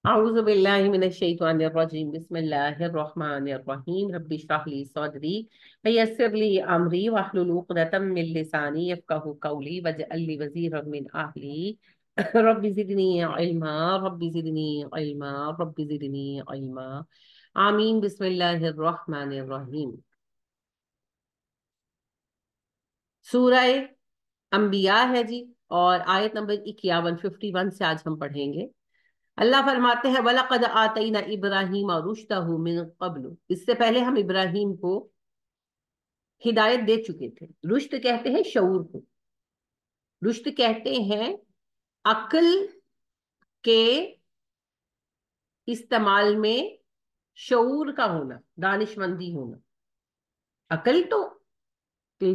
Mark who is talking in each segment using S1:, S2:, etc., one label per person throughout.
S1: أعوذ بالله من الشيطان الرجيم بسم الله الرحمن الرحيم رب اشرح لي صدري ويسر لي أمري واحلل عقدة من لساني يفقهوا قولي واجعل لي وزيرا من أهلي رب زدني علما رب زدني علما رب زدني علما آمين بسم الله الرحمن الرحيم سورہ انبیاء ہے جی، اور آیت نمبر 51 سے آج ہم پڑھیں گے۔ اللہ فرماتے ہیں وَلَقَدْ آتَيْنَا إِبْرَاهِيمَ رُشْدَهُ مِن قَبْلُ، اس سے پہلے ہم ابراہیم کو ہدایت دے چکے تھے۔ رشد کہتے ہیں شعور کو، رشد کہتے ہیں عقل کے استعمال میں شعور کا ہونا، دانش مندی ہونا۔ عقل تو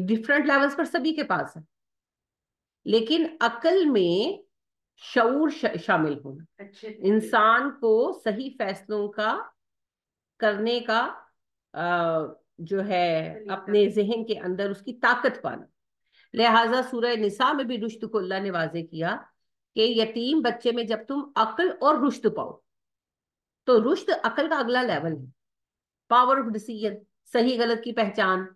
S1: ڈفرنٹ لیولز پر سبھی کے پاس ہے، لیکن عقل میں شعور شامل ہونا، انسان کو صحیح فیصلوں کا کرنے کا جو ہے اپنے ذہن کے اندر اس کی طاقت پانا۔ لہٰذا سورہ نساء میں بھی رشد کو اللہ نے واضح کیا کہ یتیم بچے میں جب تم عقل اور رشد پاؤ، تو رشد عقل کا اگلا لیول ہے، پاور آف ڈیسیژن، صحیح غلط کی پہچان۔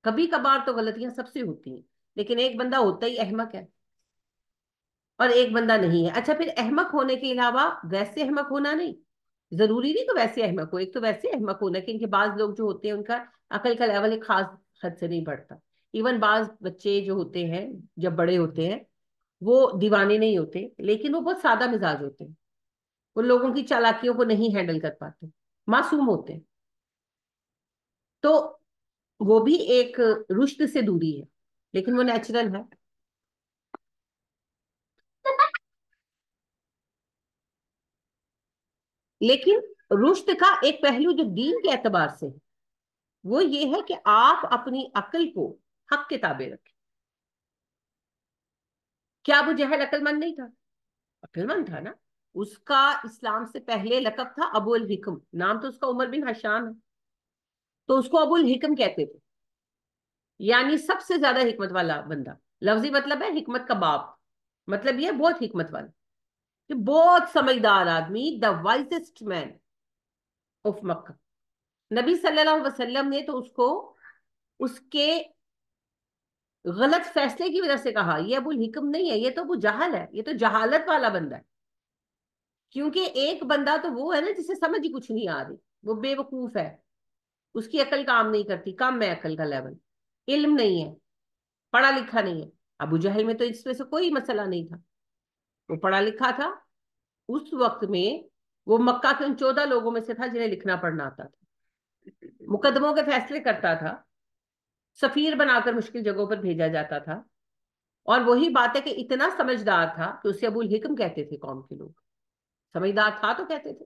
S1: کبھی کبھار تو غلطیاں سب سے ہوتی ہیں، لیکن ایک بندہ ہوتا ہی احمق ہے اور ایک بندہ نہیں ہے۔ اچھا، پھر احمق ہونے کے علاوہ ویسے احمق ہونا نہیں ضروری، نہیں تو ویسے احمق ہو، ایک تو ویسے احمق ہونا کہ ان کے بعض لوگ جو ہوتے ہیں ان کا عقل کا لیول ایک خاص حد سے نہیں بڑھتا۔ ایون بعض بچے جو ہوتے ہیں جب بڑے ہوتے ہیں وہ دیوانے نہیں ہوتے، لیکن وہ بہت سادہ مزاج ہوتے ہیں، وہ لوگوں کی چالاکیوں کو نہیں ہینڈل کر پاتے، معصوم ہوتے ہیں، تو وہ بھی ایک رشد سے دوری ہے، لیکن وہ نیچرل ہے۔ لیکن رشد کا ایک پہلو جو دین کے اعتبار سے ہے وہ یہ ہے کہ آپ اپنی عقل کو حق کے تابع رکھیں۔ کیا ابو جہل عقل مند نہیں تھا؟ عقل مند تھا نا، اس کا اسلام سے پہلے لقب تھا ابو الحکم، نام تو اس کا عمر بن حشام ہے، تو اس کو ابو الحکم کہتے تھے، یعنی سب سے زیادہ حکمت والا بندہ۔ لفظی مطلب ہے حکمت کا باپ، مطلب یہ بہت حکمت والا، کہ بہت سمجھدار آدمی، دا وائزسٹ مین آف مکہ۔ نبی صلی اللہ علیہ وسلم نے تو اس کو اس کے غلط فیصلے کی وجہ سے کہا یہ ابو الحکم نہیں ہے، یہ تو ابو جہل ہے، یہ تو جہالت والا بندہ ہے۔ کیونکہ ایک بندہ تو وہ ہے نا جسے سمجھ ہی کچھ نہیں آ رہی، وہ بے وقوف ہے، اس کی عقل کام نہیں کرتی، کم ہے عقل کا لیول، علم نہیں ہے، پڑھا لکھا نہیں ہے۔ ابو جہل میں تو اس میں سے کوئی مسئلہ نہیں تھا، وہ پڑھا لکھا تھا، اس وقت میں وہ مکہ کے ان 14 لوگوں میں سے تھا جنہیں لکھنا پڑھنا آتا تھا، مقدموں کے فیصلے کرتا تھا، سفیر بنا کر مشکل جگہوں پر بھیجا جاتا تھا، اور وہی بات ہے کہ اتنا سمجھدار تھا کہ اسے ابو الحکم کہتے تھے قوم کے لوگ، سمجھدار تھا تو کہتے تھے۔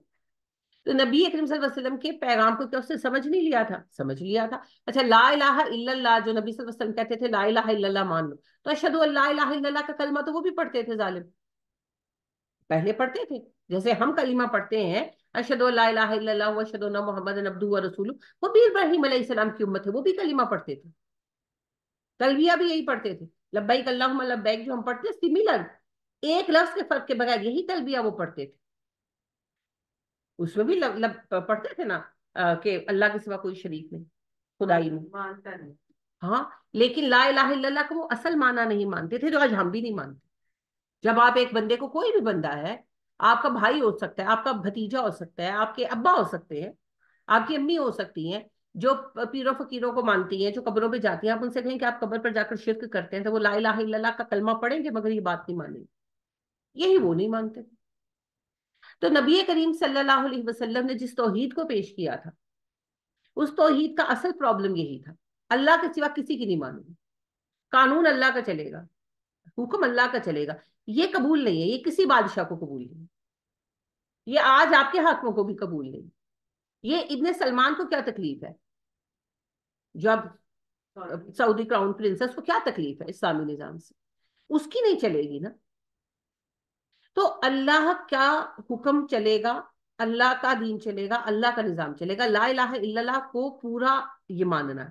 S1: تو نبی اکرم صلی اللہ علیہ وسلم کے پیغام کو کیا اس نے سمجھ نہیں لیا تھا؟ سمجھ لیا تھا۔ اچھا، لا الہ الا اللہ جو نبی صلی اللہ علیہ وسلم کہتے تھے لا الہ الا اللہ مان لو، تو اشہد ان لا الہ الا اللہ کا کلمہ تو وہ بھی پڑھتے تھے ظالم، پہلے پڑھتے تھے، جیسے ہم کلمہ پڑھتے ہیں اشہد ان لا الہ الا اللہ واشہد ان محمد عبدہ ورسولہ، وہ بھی ابراہیم علیہ السلام کی امت ہے، وہ بھی کلمہ پڑھتے تھے، تلبیہ بھی یہی پڑھتے تھے، لبیک اللہم لبیک جو ہم پڑھتے ہیں سملر، ایک لفظ کے فرق کے بغیر یہی تلبیہ وہ پڑھتے تھے۔ اس میں بھی پڑھتے تھے نا کہ اللہ کے سوا کوئی شریک نہیں، خدائی میں مانتا نہیں، ہاں، لیکن لا الہ الا اللہ کو وہ اصل معنی نہیں مانتے تھے جو آج ہم بھی نہیں مانتے۔ جب آپ ایک بندے کو، کوئی بھی بندہ ہے، آپ کا بھائی ہو سکتا ہے، آپ کا بھتیجا ہو سکتا ہے، آپ کے ابا ہو سکتے ہیں، آپ کی امی ہو سکتی ہیں، جو پیروں فقیروں کو مانتی ہیں، جو قبروں پہ جاتی ہیں، آپ ان سے کہیں کہ آپ قبر پر جا کر شرک کرتے ہیں، تو وہ لا الہ الا اللہ کا کلمہ پڑھیں گے مگر یہ بات نہیں مانیں گے، یہی وہ نہیں مانتے۔ تو نبی کریم صلی اللہ علیہ وسلم نے جس توحید کو پیش کیا تھا، اس توحید کا اصل پرابلم یہی تھا، اللہ کے سوا کسی کی نہیں مانوں، قانون اللہ کا چلے گا، حکم اللہ کا چلے گا، یہ قبول نہیں ہے، یہ کسی بادشاہ کو قبول نہیں، یہ آج آپ کے حاکموں کو بھی قبول نہیں۔ یہ ابن سلمان کو کیا تکلیف ہے، جب سعودی کراؤن پرنسس کو کیا تکلیف ہے اسلامی نظام سے، اس کی نہیں چلے گی نا۔ تو اللہ کا حکم چلے گا، اللہ کا دین چلے گا، اللہ کا نظام چلے گا، لا الہ الا اللہ کو پورا یہ ماننا ہے،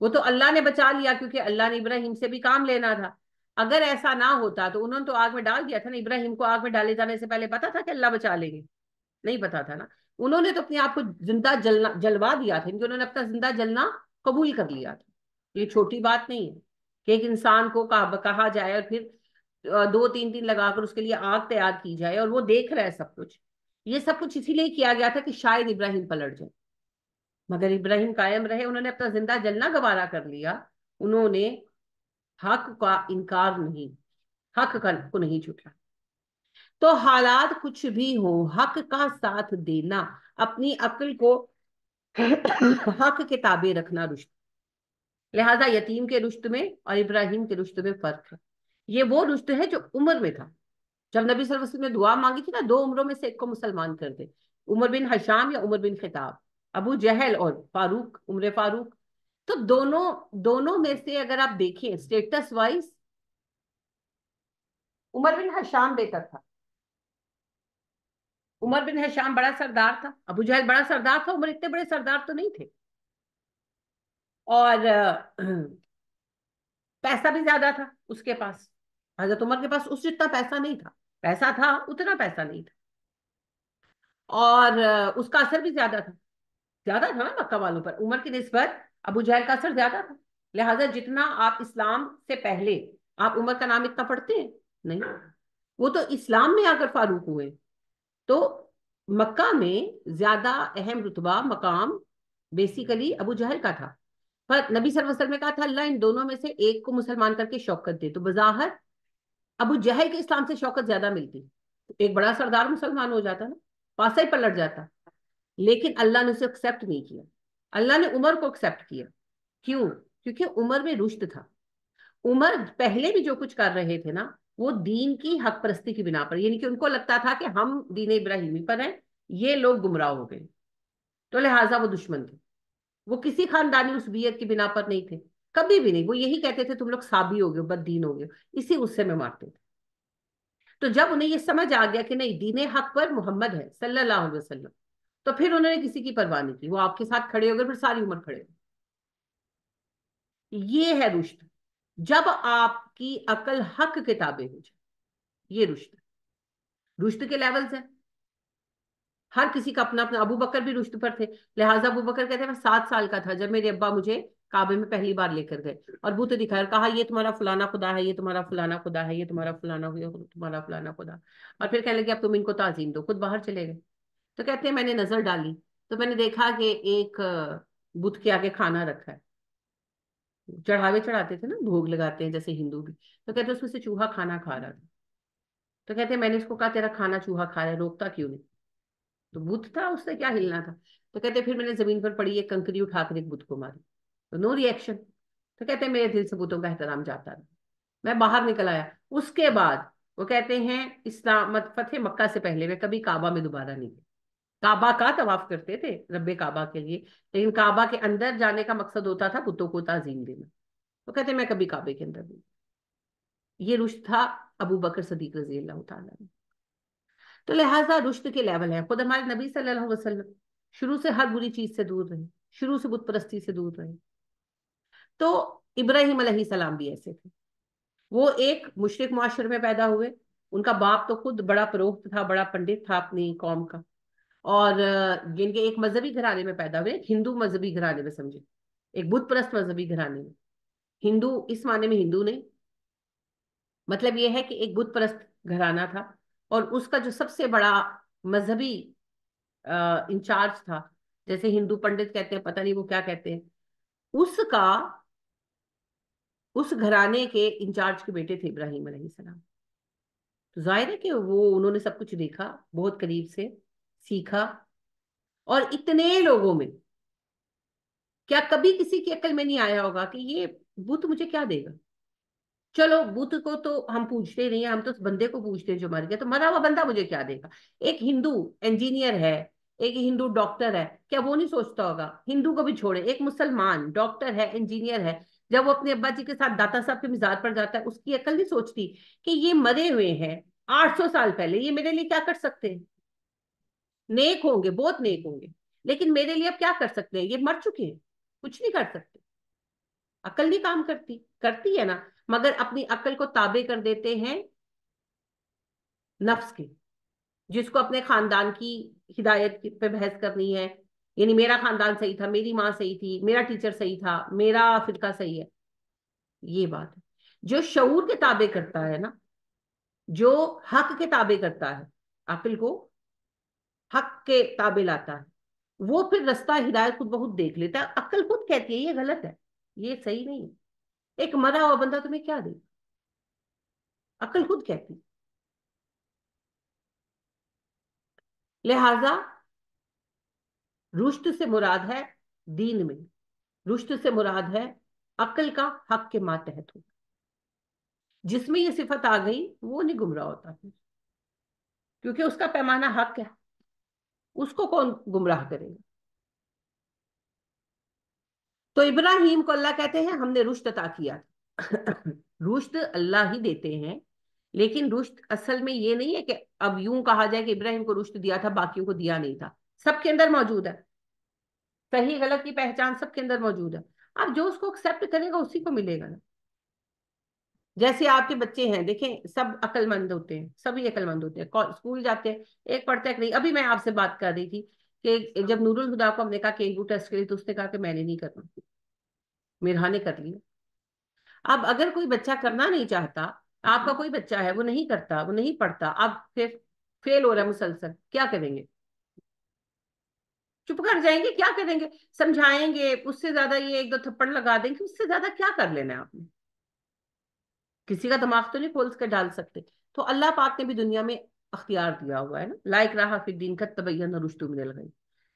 S1: وہ تو اللہ نے بچا لیا کیونکہ اللہ نے ابراہیم سے بھی کام لینا تھا. اگر ایسا نہ ہوتا تو انہوں نے تو آگ میں ڈال دیا تھا نا. ابراہیم کو آگ میں ڈالے جانے سے پہلے پتا تھا کہ اللہ بچا لیں گے؟ نہیں پتا تھا نا. انہوں نے تو اپنے آپ کو زندہ جلوا دیا تھا، کیونکہ انہوں نے اپنا زندہ جلنا قبول کر لیا تھا. یہ چھوٹی بات نہیں ہے کہ ایک انسان کو کہا جائے اور پھر 2-3 دن لگا کر اس کے لیے آگ تیار کی جائے اور وہ دیکھ رہا ہے سب کچھ. یہ سب کچھ اسی لیے کیا گیا تھا کہ شاید ابراہیم پلٹ جائے، مگر ابراہیم قائم رہے. انہوں نے اپنا زندہ جلنا گوارا کر لیا. انہوں نے حق کا انکار نہیں، حق کو نہیں جھٹلایا. تو حالات کچھ بھی ہوں، حق کا ساتھ دینا، اپنی عقل کو حق کے تابع رکھنا رشت. لہذا یتیم کے رشت میں اور ابراہیم کے رشت میں فرق ہے. یہ وہ رشت ہے جو عمر میں تھا. جب نبی صلی اللہ علیہ وسلم نے دعا مانگی تھی نا، 2 عمروں میں سے ایک کو مسلمان کر دے، عمر بن حشام یا عمر بن خطاب، ابو جہل اور فاروق، عمر فاروق. تو دونوں دونوں میں سے اگر آپ دیکھیں اسٹیٹس وائز، عمر بن حشام بہتر تھا. عمر بن حشام بڑا سردار تھا، ابو جہل بڑا سردار تھا، عمر اتنے بڑے سردار تو نہیں تھے. اور پیسہ بھی زیادہ تھا اس کے پاس. حضرت عمر کے پاس اس جتنا پیسہ نہیں تھا، پیسہ تھا اتنا پیسہ نہیں تھا. اور اس کا اثر بھی زیادہ تھا. زیادہ تھا نا مکہ والوں پر. عمر کی نسبت ابو جہل کا اثر زیادہ تھا. لہٰذا جتنا آپ اسلام سے پہلے آپ عمر کا نام اتنا پڑھتے ہیں نہیں، وہ تو اسلام میں آ کر فاروق ہوئے. تو مکہ میں زیادہ اہم رتبہ مقام بیسیکلی ابو جہل کا تھا. پر نبی صلی اللہ علیہ وسلم نے کہا تھا اللہ ان دونوں میں سے ایک کو مسلمان کر کے شوکت دے. تو بظاہر ابو جہل کے اسلام سے شوکت زیادہ ملتی. ایک بڑا سردار مسلمان ہو جاتا نا، پاسا ہی پلٹ جاتا. لیکن اللہ نے اسے ایکسپٹ نہیں کیا. اللہ نے عمر کو ایکسپٹ کیا. کیوں؟ کیونکہ عمر میں رشد تھا. عمر پہلے بھی جو کچھ کر رہے تھے نا، وہ دین کی حق پرستی کی بنا پر، یعنی کہ ان کو لگتا تھا کہ ہم دین ابراہیمی پر ہیں، یہ لوگ گمراہ ہو گئے، تو لہٰذا وہ دشمن تھے. وہ کسی خاندانی عصبیت کی بنا پر نہیں تھے، کبھی بھی نہیں. وہ یہی کہتے تھے تم لوگ سابی ہو گئے، بد دین ہو گئے، اسی غصے میں مارتے تھے. تو جب انہیں یہ سمجھ آ گیا کہ نہیں، دین حق پر محمد ہے صلی اللہ علیہ وسلم، تو پھر انہوں نے کسی کی پرواہ نہیں کی. وہ آپ کے ساتھ کھڑے ہو گئے، پھر ساری عمر کھڑے ہو. یہ ہے رشت. جب آپ کی عقل حق کے تابع ہو جائے، یہ رشت. رشت کے لیولز ہیں، ہر کسی کا اپنا اپنا. ابو بکر بھی رشت پر تھے. لہٰذا ابو بکر کہتے ہیں میں 7 سال کا تھا جب میرے ابا مجھے کعبے میں پہلی بار لے کر گئے اور بت دکھایا اور کہا یہ تمہارا فلانا خدا ہے، یہ تمہارا فلانا خدا ہے، یہ تمہارا فلانا تمہارا فلانا خدا. اور پھر کہنے لگے اب تم ان کو تعظیم دو. خود باہر چلے گئے. تو کہتے ہیں میں نے نظر ڈالی تو میں نے دیکھا کہ ایک بت کے آگے کھانا رکھا ہے. چڑھاوے چڑھاتے تھے نا، بھوگ لگاتے ہیں جیسے ہندو بھی. تو کہتے ہیں اس میں سے چوہا کھانا کھا رہا تھا. تو کہتے ہیں میں نے اس کو کہا تیرا کھانا چوہا کھا رہا ہے، روکتا کیوں نہیں؟ تو بت تھا، اس سے کیا ہلنا تھا. تو کہتے پھر میں نے زمین پر پڑی ایک کنکری اٹھا کر ایک بت کو ماری. تو نو ری ایکشن. تو کہتے ہیں میرے دل سے بتوں کا احترام جاتا رہا. میں باہر نکل آیا. اس کے بعد وہ کہتے ہیں اسلام فتح مکہ سے پہلے میں کبھی کعبہ میں دوبارہ نہیں گئے. کعبہ کا طواف کرتے تھے رب کعبہ کے لیے، لیکن کعبہ کے اندر جانے کا مقصد ہوتا تھا بتوں کو تعظیم دینا. تو کہتے ہیں میں کبھی کعبے کے اندر نہیں. یہ رشت تھا ابو بکر صدیق رضی اللہ تعالیٰ نے. تو لہٰذا رشد کے لیول ہے. خود ہمارے نبی صلی اللہ علیہ وسلم شروع سے ہر بری چیز سے دور رہے، شروع سے بت پرستی سے دور رہے. تو ابراہیم علیہ السلام بھی ایسے تھے. وہ ایک مشرک معاشرے میں پیدا ہوئے. ان کا باپ تو خود بڑا پروہت تھا، بڑا پنڈت تھا اپنی قوم کا. اور جن کے ایک مذہبی گھرانے میں پیدا ہوئے، ایک ہندو مذہبی گھرانے میں، سمجھے ایک بت پرست مذہبی گھرانے میں. ہندو اس معنی میں ہندو نہیں، مطلب یہ ہے کہ ایک بت پرست گھرانہ تھا. اور اس کا جو سب سے بڑا مذہبی انچارج تھا، جیسے ہندو پنڈت کہتے ہیں، پتہ نہیں وہ کیا کہتے ہیں، اس کا اس گھرانے کے انچارج کے بیٹے تھے ابراہیم علیہ السلام. تو ظاہر ہے کہ وہ انہوں نے سب کچھ دیکھا بہت قریب سے، سیکھا. اور اتنے لوگوں میں کیا کبھی کسی کی عقل میں نہیں آیا ہوگا کہ یہ بت مجھے کیا دے گا؟ چلو بت کو تو ہم پوچھتے نہیں ہیں، ہم تو اس بندے کو پوچھتے ہیں جو مر گیا. تو مرا ہوا بندہ مجھے کیا دے گا؟ ایک ہندو انجینئر ہے، ایک ہندو ڈاکٹر ہے، کیا وہ نہیں سوچتا ہوگا؟ ہندو کو بھی چھوڑے، ایک مسلمان ڈاکٹر ہے، انجینئر ہے، جب وہ اپنے ابا جی کے ساتھ داتا صاحب کے مزار پر جاتا ہے، اس کی عقل نہیں سوچتی کہ یہ مرے ہوئے ہیں 800 سال پہلے، یہ میرے لیے کیا کر سکتے ہیں؟ نیک ہوں گے، بہت نیک ہوں گے، لیکن میرے لیے اب کیا کر سکتے ہیں؟ یہ مر چکے ہیں، کچھ نہیں کر سکتے. عقل نہیں کام کرتی، کرتی ہے نا، مگر اپنی عقل کو تابع کر دیتے ہیں نفس کے، جس کو اپنے خاندان کی ہدایت پہ بحث کرنی ہے، یعنی میرا خاندان صحیح تھا، میری ماں صحیح تھی، میرا ٹیچر صحیح تھا، میرا فرقہ صحیح ہے، یہ بات ہے۔ جو شعور کے تابع کرتا ہے نا، جو حق کے تابع کرتا ہے، عقل کو حق کے تابع لاتا ہے، وہ پھر رستہ ہدایت خود بخود دیکھ لیتا ہے۔ عقل خود کہتی ہے یہ غلط ہے، یہ صحیح نہیں ہے، ایک مرا ہوا بندہ تمہیں کیا دے، عقل خود کہتی ہے۔ لہذا رشد سے مراد ہے دین میں، رشد سے مراد ہے عقل کا حق کے ماتحت ہو، جس میں یہ صفت آ گئی وہ نہیں گمراہ ہوتا پھر، کیونکہ اس کا پیمانہ حق ہے، اس کو کون گمراہ کرے گا۔ تو ابراہیم کو اللہ کہتے ہیں ہم نے رشد عطا کیا۔ رشد اللہ ہی دیتے ہیں، لیکن رشد اصل میں یہ نہیں ہے کہ اب یوں کہا جائے کہ ابراہیم کو رشد دیا تھا باقیوں کو دیا نہیں تھا، سب کے اندر موجود ہے، صحیح غلط کی پہچان سب کے اندر موجود ہے، اب جو اس کو ایکسپٹ کرے گا اسی کو ملے گا نا۔ جیسے آپ کے بچے ہیں دیکھیں، سب عقل مند ہوتے ہیں، سبھی عقل مند ہوتے ہیں، اسکول جاتے ہیں، ایک پڑھتا ہے کہ نہیں۔ ابھی میں آپ سے بات کر رہی تھی کہ جب نور الہدا کو ہم نے کہا کہ انٹرو ٹیسٹ کے لیے، تو اس نے کہا کہ میں نے نہیں کرنا، میرا نے کر لیا۔ اب اگر کوئی بچہ کرنا نہیں چاہتا، آپ کا کوئی بچہ ہے وہ نہیں کرتا، وہ نہیں پڑھتا، اب پھر فیل ہو رہا ہے مسلسل، کیا کریں گے؟ چپ کر جائیں گے؟ کیا کریں گے؟ سمجھائیں گے اس سے زیادہ، یہ ایک دو تھپڑ لگا دیں گے، اس سے زیادہ کیا کر لینا ہے آپ نے؟ کسی کا دماغ تو نہیں کھول کر ڈال سکتے۔ تو اللہ پاک نے بھی دنیا میں اختیار دیا ہوا ہے نا، لائک رہا فی الدین کا تبین رشد من الغی،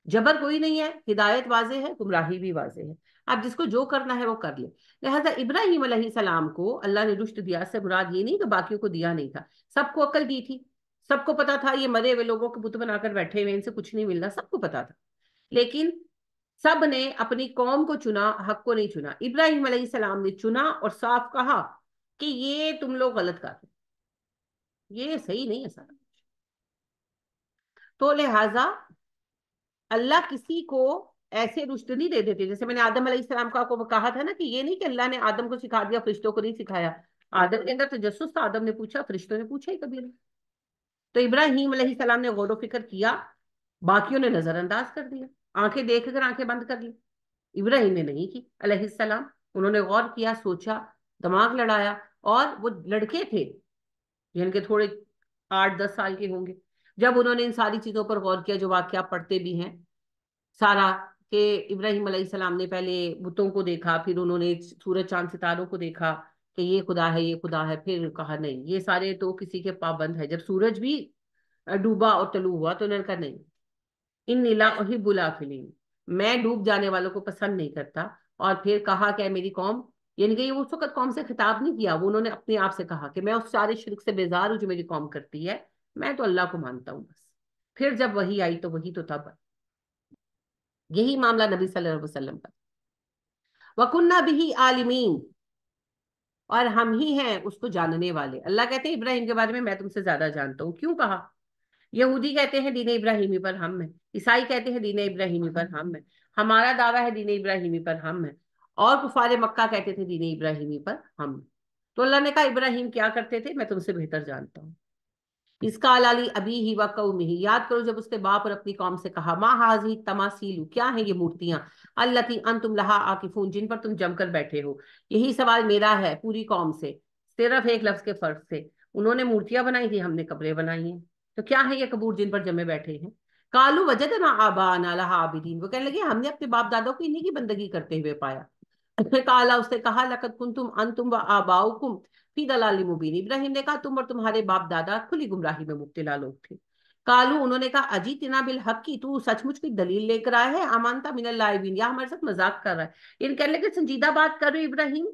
S1: جبر کوئی نہیں ہے، ہدایت واضح ہے، گمراہی بھی واضح ہے، اب جس کو جو کرنا ہے وہ کر لے۔ لہٰذا ابراہیم علیہ السلام کو اللہ نے رشد دیا، سے مراد یہ نہیں کہ باقیوں کو دیا نہیں تھا، سب کو عقل دی تھی، سب کو پتا تھا یہ مرے ہوئے لوگوں کے بت بنا کر بیٹھے ہوئے، ان سے کچھ نہیں ملنا، سب کو پتا تھا، لیکن سب نے اپنی قوم کو چنا، حق کو نہیں چنا۔ ابراہیم علیہ السلام نے چنا اور صاف کہا کہ یہ تم لوگ غلط کر رہے، یہ صحیح نہیں ہے سارا۔ تو لہذا اللہ کسی کو ایسے رشد نہیں دے دیتے، جیسے میں نے آدم علیہ السلام کو کہا تھا نا، کہ یہ نہیں کہ اللہ نے آدم کو سکھا دیا فرشتوں کو نہیں سکھایا، آدم کے اندر تجسس تھا، آدم نے پوچھا، فرشتوں نے پوچھا ہی کبھی نہیں۔ تو ابراہیم علیہ السلام نے غور و فکر کیا، باقیوں نے نظر انداز کر دیا، آنکھیں دیکھ کر آنکھیں بند کر لی، ابراہیم نے نہیں کی علیہ السلام، انہوں نے غور کیا، سوچا، دماغ لڑایا، اور وہ لڑکے تھے جن کے تھوڑے 8-10 سال کے ہوں گے، جب انہوں نے ان ساری چیزوں پر غور کیا جو واقعہ پڑھتے بھی ہیں سارا، کہ ابراہیم علیہ السلام نے پہلے بتوں کو دیکھا، پھر انہوں نے سورج چاند ستاروں کو دیکھا کہ یہ خدا ہے، یہ خدا ہے، پھر کہا نہیں یہ سارے تو کسی کے پابند ہے، جب سورج بھی ڈوبا اور طلوع ہوا تو انہوں نے کہا نہیں، ان لا احب الافلین، میں ڈوب جانے والوں کو پسند نہیں کرتا۔ اور پھر کہا کہ اے میری قوم، یعنی کہ یہ اس وقت قوم سے خطاب نہیں کیا، وہ انہوں نے اپنے آپ سے کہا کہ میں اس سارے شرک سے بیزار ہوں جو میری قوم کرتی ہے، میں تو اللہ کو مانتا ہوں بس۔ پھر جب وہی آئی تو وہی تو تب، یہی معاملہ نبی صلی اللہ علیہ وسلم کا، وَكُنَّا بِهِ عَالِمِينَ، اور ہم ہی ہیں اس کو جاننے والے۔ اللہ کہتے ہیں ابراہیم کے بارے میں تم سے زیادہ جانتا ہوں، کیوں کہا؟ یہودی کہتے ہیں دین ابراہیمی پر ہم ہیں، عیسائی کہتے ہیں دین ابراہیمی پر ہم ہیں، ہمارا دعویٰ ہے دین ابراہیمی پر ہم ہیں، اور کفار مکہ کہتے تھے دین ابراہیمی پر ہم ہیں۔ تو اللہ نے کہا ابراہیم کیا کرتے تھے میں تم سے بہتر جانتا ہوں۔ اس کا علالی ابھی ہی و قومی ہی، یاد کرو جب اس کے باپ اور اپنی قوم سے کہا ما حاضی تماثیل، کیا ہیں یہ مورتیاں، التی انتم لہا عاکفون، جن پر تم جم کر بیٹھے ہو۔ یہی سوال میرا ہے پوری قوم سے، صرف ایک لفظ کے فرق سے، انہوں نے مورتیاں بنائی تھی، ہم نے قبریں بنائی ہیں، تو کیا ہے یہ قبور جن پر جمے بیٹھے ہیں؟ کالو وجدنا آباءنا لہا عابدین، وہ کہنے لگے ہم نے اپنے باپ دادوں کو انہی کی بندگی کرتے ہوئے پایا۔ کالا، اس نے کہا لقد کنتم انتم و آباؤکم فی ضلال مبین، ابراہیم نے کہا تم اور تمہارے باپ دادا کھلی گمراہی میں مبتلا لوگ تھے۔ کالو، انہوں نے کہا اجیتنا بالحق کی، تو سچ مچ کی دلیل لے کر آئے ہے، امانتا من اللاعبین، یا ہمارے ساتھ مذاق کر رہا ہے؟ ان کہنے لگے سنجیدہ بات کر رہے ابراہیم،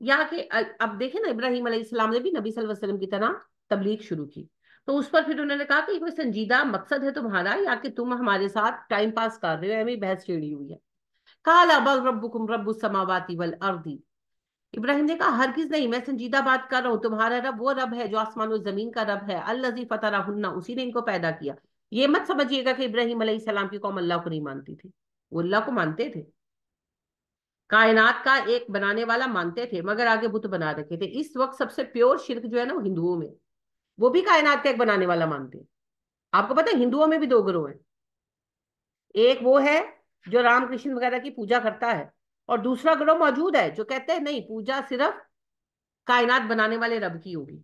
S1: یا کہ اب دیکھیں نا ابراہیم علیہ السلام نے بھی نبی صلی اللہ علیہ وسلم کی طرح تبلیغ شروع کی، تو اس پر پھر انہوں نے کہا کہ کوئی سنجیدہ مقصد ہے تمہارا، یا کہ تم ہمارے ساتھ ٹائم پاس کر رہے ہو، ایویں بحث چھیڑی ہوئی ہے۔ قال بل ربکم رب السماوات والارض، ابراہیم نے کہا ہرگز نہیں، میں سنجیدہ بات کر رہا ہوں، تمہارا رب وہ رب ہے جو آسمان و زمین کا رب ہے، الذی فطرہن، اسی نے ان کو پیدا کیا۔ یہ مت سمجھیے گا کہ ابراہیم علیہ السلام کی قوم اللہ کو نہیں مانتی تھی، وہ اللہ کو مانتے تھے، کائنات کا ایک بنانے والا مانتے تھے، مگر آگے بت بنا رکھے تھے۔ اس وقت سب سے پیور شرک جو ہے نا وہ ہندوؤں میں، وہ بھی کائنات کا ایک بنانے والا مانتے ہیں۔ آپ کو پتا ہے ہندوؤں میں بھی دو گروہ ہیں، ایک وہ ہے جو رام کرشن وغیرہ کی پوجا کرتا ہے، اور دوسرا گروہ موجود ہے جو کہتے ہیں نہیں، پوجا صرف کائنات بنانے والے رب کی ہوگی،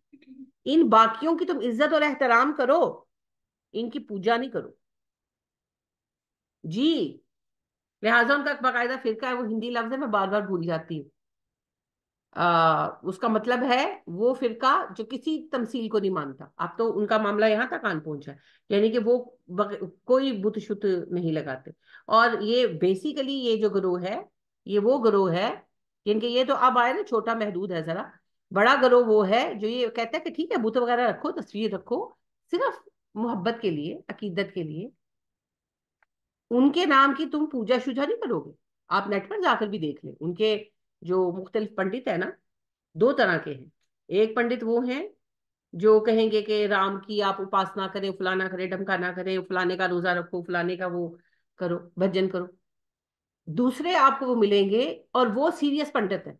S1: ان باقیوں کی تم عزت اور احترام کرو، ان کی پوجا نہیں کرو جی۔ لہٰذا ان کا ایک باقاعدہ فرقہ ہے، وہ ہندی لفظ ہے، میں بار بار بھول جاتی ہوں۔ اس کا مطلب ہے وہ فرقہ جو کسی تمثیل کو نہیں مانتا۔ اب تو ان کا معاملہ یہاں تک آن پہنچا ہے، یعنی کہ وہ کوئی بت شت نہیں لگاتے۔ اور یہ بیسیکلی یہ جو گروہ ہے، یہ وہ گروہ ہے، یعنی کہ یہ تو اب آئے نا چھوٹا محدود ہے ذرا، بڑا گروہ وہ ہے جو یہ کہتا ہے کہ ٹھیک ہے بت وغیرہ رکھو، تصویر رکھو، صرف محبت کے لیے، عقیدت کے لیے، ان کے نام کی تم پوجا شوجا نہیں کرو گے۔ آپ نیٹ پر جا کر بھی دیکھ لیں، ان کے جو مختلف پنڈت ہیں نا، دو طرح کے ہیں۔ ایک پنڈت وہ ہیں جو کہیں گے کہ رام کی آپ اپاسنا کریں، فلانا کریں، ڈمکانا کریں، فلانے کا روزہ رکھو، فلانے کا وہ کرو، بھجن کرو۔ دوسرے آپ کو وہ ملیں گے، اور وہ سیریس پنڈت ہیں،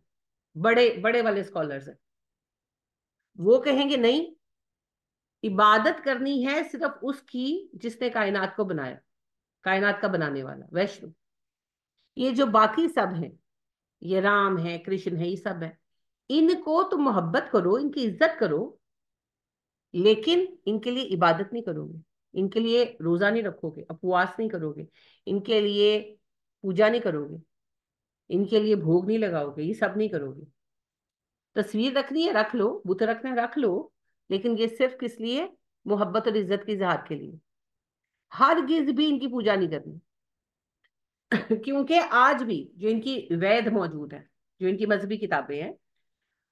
S1: بڑے بڑے والے اسکالرز ہیں، وہ کہیں گے نہیں، عبادت کرنی ہے صرف اس کی جس نے کائنات کو بنایا، کائنات کا بنانے والا ویشنو۔ یہ جو باقی سب ہیں، یہ رام ہے، کرشن ہے، یہ سب ہے، ان کو تم محبت کرو، ان کی عزت کرو، لیکن ان کے لیے عبادت نہیں کرو گے، ان کے لیے روزہ نہیں رکھو گے، اپواس نہیں کرو گے، ان کے لیے پوجا نہیں کرو گے، ان کے لیے بھوگ نہیں لگاؤ گے، یہ سب نہیں کرو گے۔ تصویر رکھنی ہے رکھ لو، بت رکھنا ہے رکھ لو، لیکن یہ صرف کس لیے؟ محبت اور عزت کی اظہار کے لیے، ہرگز بھی ان کی پوجا نہیں کرنی۔ کیونکہ آج بھی جو ان کی وید موجود ہے، جو ان کی مذہبی کتابیں ہیں،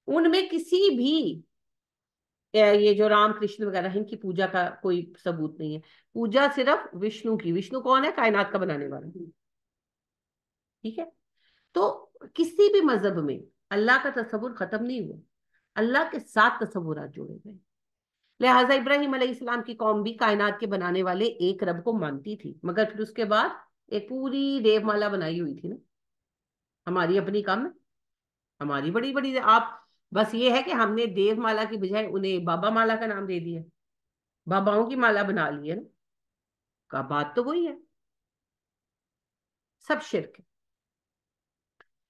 S1: ان میں کسی بھی یہ جو رام کرشن وغیرہ ہیں ان کی پوجا کا کوئی ثبوت نہیں ہے۔ پوجا صرف وشنو کی، وشنو کون ہے؟ کائنات کا بنانے والا، ٹھیک ہے؟ تو کسی بھی مذہب میں اللہ کا تصور ختم نہیں ہوا، اللہ کے ساتھ تصورات جوڑے گئے۔ لہٰذا ابراہیم علیہ السلام کی قوم بھی کائنات کے بنانے والے ایک رب کو مانتی تھی، مگر پھر اس کے بعد ایک پوری دیو مالا بنائی ہوئی تھی نا۔ ہماری اپنی کم ہے، ہماری بڑی بڑی، آپ بس یہ ہے کہ ہم نے دیو مالا کی بجائے انہیں بابا مالا کا نام دے دیا، باباؤں کی مالا بنا لی ہے نا، کا بات تو وہی ہے، سب شرک ہے۔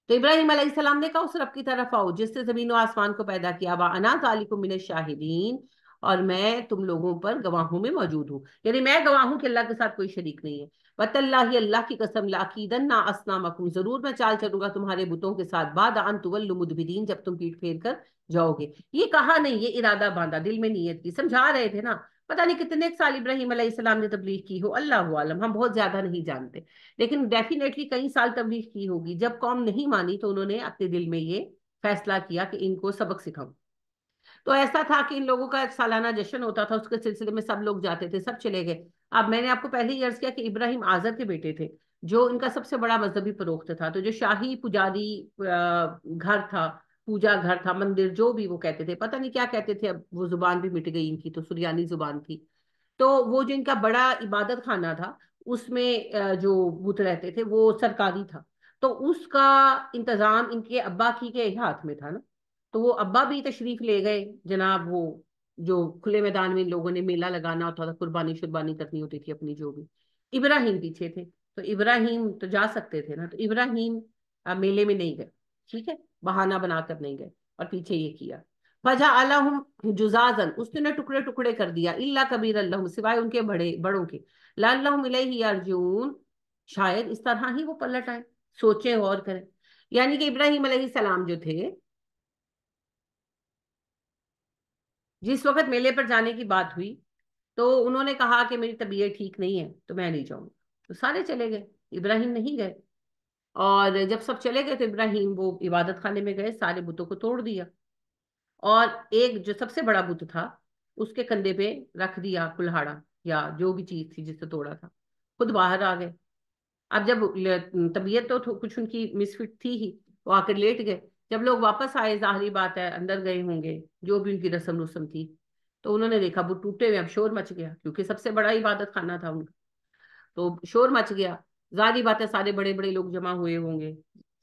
S1: تو ابراہیم علیہ السلام نے کہا اس رب کی طرف آؤ جس نے زمین و آسمان کو پیدا کیا، وَأَنَا ذَلِكُم مِّنَ الشَّاهِدِينَ، اور میں تم لوگوں پر گواہوں میں موجود ہوں، یعنی میں گواہ ہوں کہ اللہ کے ساتھ کوئی شریک نہیں ہے۔ وَتَاللَّهِ، اللہ کی قسم، لَأَكِيدَنَّ أَصْنَامَكُمْ، ضرور میں چال چلوں گا تمہارے بتوں کے ساتھ، بعد ان تولوا مدبرین، جب تم پیٹ پھیر کر جاؤ گے۔ یہ کہا نہیں، یہ ارادہ باندھا، دل میں نیت کی، سمجھا رہے تھے نا۔ پتہ نہیں کتنے سال ابراہیم علیہ السلام نے تبلیغ کی ہو، اللہ عالم، ہم بہت زیادہ نہیں جانتے، لیکن ڈیفینیٹلی کئی سال تبلیغ کی ہوگی۔ جب قوم نہیں مانی تو انہوں نے اپنے دل میں یہ فیصلہ کیا کہ ان کو سبق سکھاؤں۔ تو ایسا تھا کہ ان لوگوں کا ایک سالانہ جشن ہوتا تھا، اس کے سلسلے میں سب لوگ جاتے تھے، سب چلے گئے۔ اب میں نے آپ کو پہلے ہی عرض کیا کہ ابراہیم آزر کے بیٹے تھے، جو ان کا سب سے بڑا مذہبی فروخت تھا، تو جو شاہی پجاری گھر تھا، پوجا گھر تھا، مندر، جو بھی وہ کہتے تھے، پتہ نہیں کیا کہتے تھے، اب وہ زبان بھی مٹ گئی ان کی، تو سریانی زبان تھی۔ تو وہ جو ان کا بڑا عبادت خانہ تھا، اس میں جو بت رہتے تھے وہ سرکاری تھا، تو اس کا انتظام ان کے ابا کے ہاتھ میں تھا نا۔ تو وہ ابا بھی تشریف لے گئے جناب، وہ جو کھلے میدان میں ان لوگوں نے میلہ لگانا ہوتا تھا، قربانی شربانی کرنی ہوتی تھی اپنی جو بھی، ابراہیم پیچھے تھے، تو ابراہیم تو جا سکتے تھے نا، تو ابراہیم میلے میں نہیں گئے، ٹھیک ہے، بہانہ بنا کر نہیں گئے، اور پیچھے یہ کیا۔ فَجَعَلَهُمْ جُزَازًا، اس نے ٹکڑے ٹکڑے کر دیا، إِلَّا كَبِيرًا لَهُمْ، سوائے ان کے بڑوں کے، لَعَلَّهُمْ إِلَيْهِ يَرْجِعُونَ، شاید اس طرح ہی وہ پلٹ آئے، سوچیں غور کریں۔ یعنی کہ ابراہیم علیہ السلام جو تھے، جس وقت میلے پر جانے کی بات ہوئی تو انہوں نے کہا کہ میری طبیعت ٹھیک نہیں ہے تو میں نہیں جاؤں گا، تو سارے چلے گئے، ابراہیم نہیں گئے۔ اور جب سب چلے گئے تو ابراہیم وہ عبادت خانے میں گئے، سارے بتوں کو توڑ دیا، اور ایک جو سب سے بڑا بت تھا اس کے کندھے پہ رکھ دیا کلہاڑا یا جو بھی چیز تھی جس سے توڑا تھا، خود باہر آ گئے۔ اب جب طبیعت تو کچھ ان کی مس فٹ تھی ہی، وہ آ کر لیٹ گئے۔ جب لوگ واپس آئے، ظاہری بات ہے اندر گئے ہوں گے، جو بھی ان کی رسم تھی، تو انہوں نے دیکھا وہ ٹوٹے ہوئے، اب شور مچ گیا کیونکہ سب سے بڑا عبادت خانہ تھا ان کا، تو شور مچ گیا، ظاہری بات ہے سارے بڑے بڑے لوگ جمع ہوئے ہوں گے،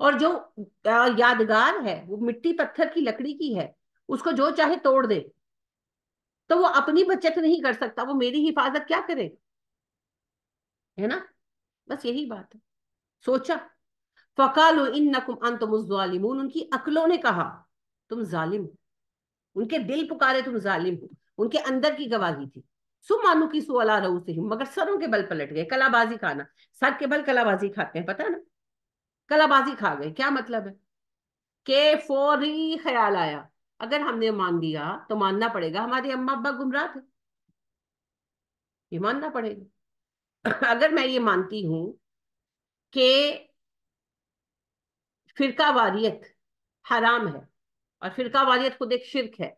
S1: اور جو یادگار ہے وہ مٹی پتھر کی لکڑی کی ہے، اس کو جو چاہے توڑ دے، تو وہ اپنی بچت نہیں کر سکتا، وہ میری حفاظت کیا کرے؟ ہے نا؟ بس یہی بات ہے. سوچا. فَقَالُوا إِنَّكُمْ أَنْتُمُ الظَّالِمُونَ، ان کی عقلوں نے کہا تم ظالم ہو. ان کے دل پکارے تم ظالم ہو، ان کے اندر کی گواہی تھی. ثُمَّ نُكِسُوا عَلَىٰ رُءُوسِهِمْ، مگر سروں کے بل پلٹ گئے. کلا بازی کھانا، سر کے بل کلا بازی کھاتے ہیں، پتہ ہے نا؟ کلا بازی کھا گئے. کیا مطلب ہے؟ کہ فوری خیال آیا اگر ہم نے مان لیا تو ماننا پڑے گا ہمارے اما ابا گمراہ تھے، یہ ماننا پڑے گا. اگر میں یہ مانتی ہوں کہ فرقہ واریت حرام ہے، اور فرقہ واریت خود ایک شرک ہے،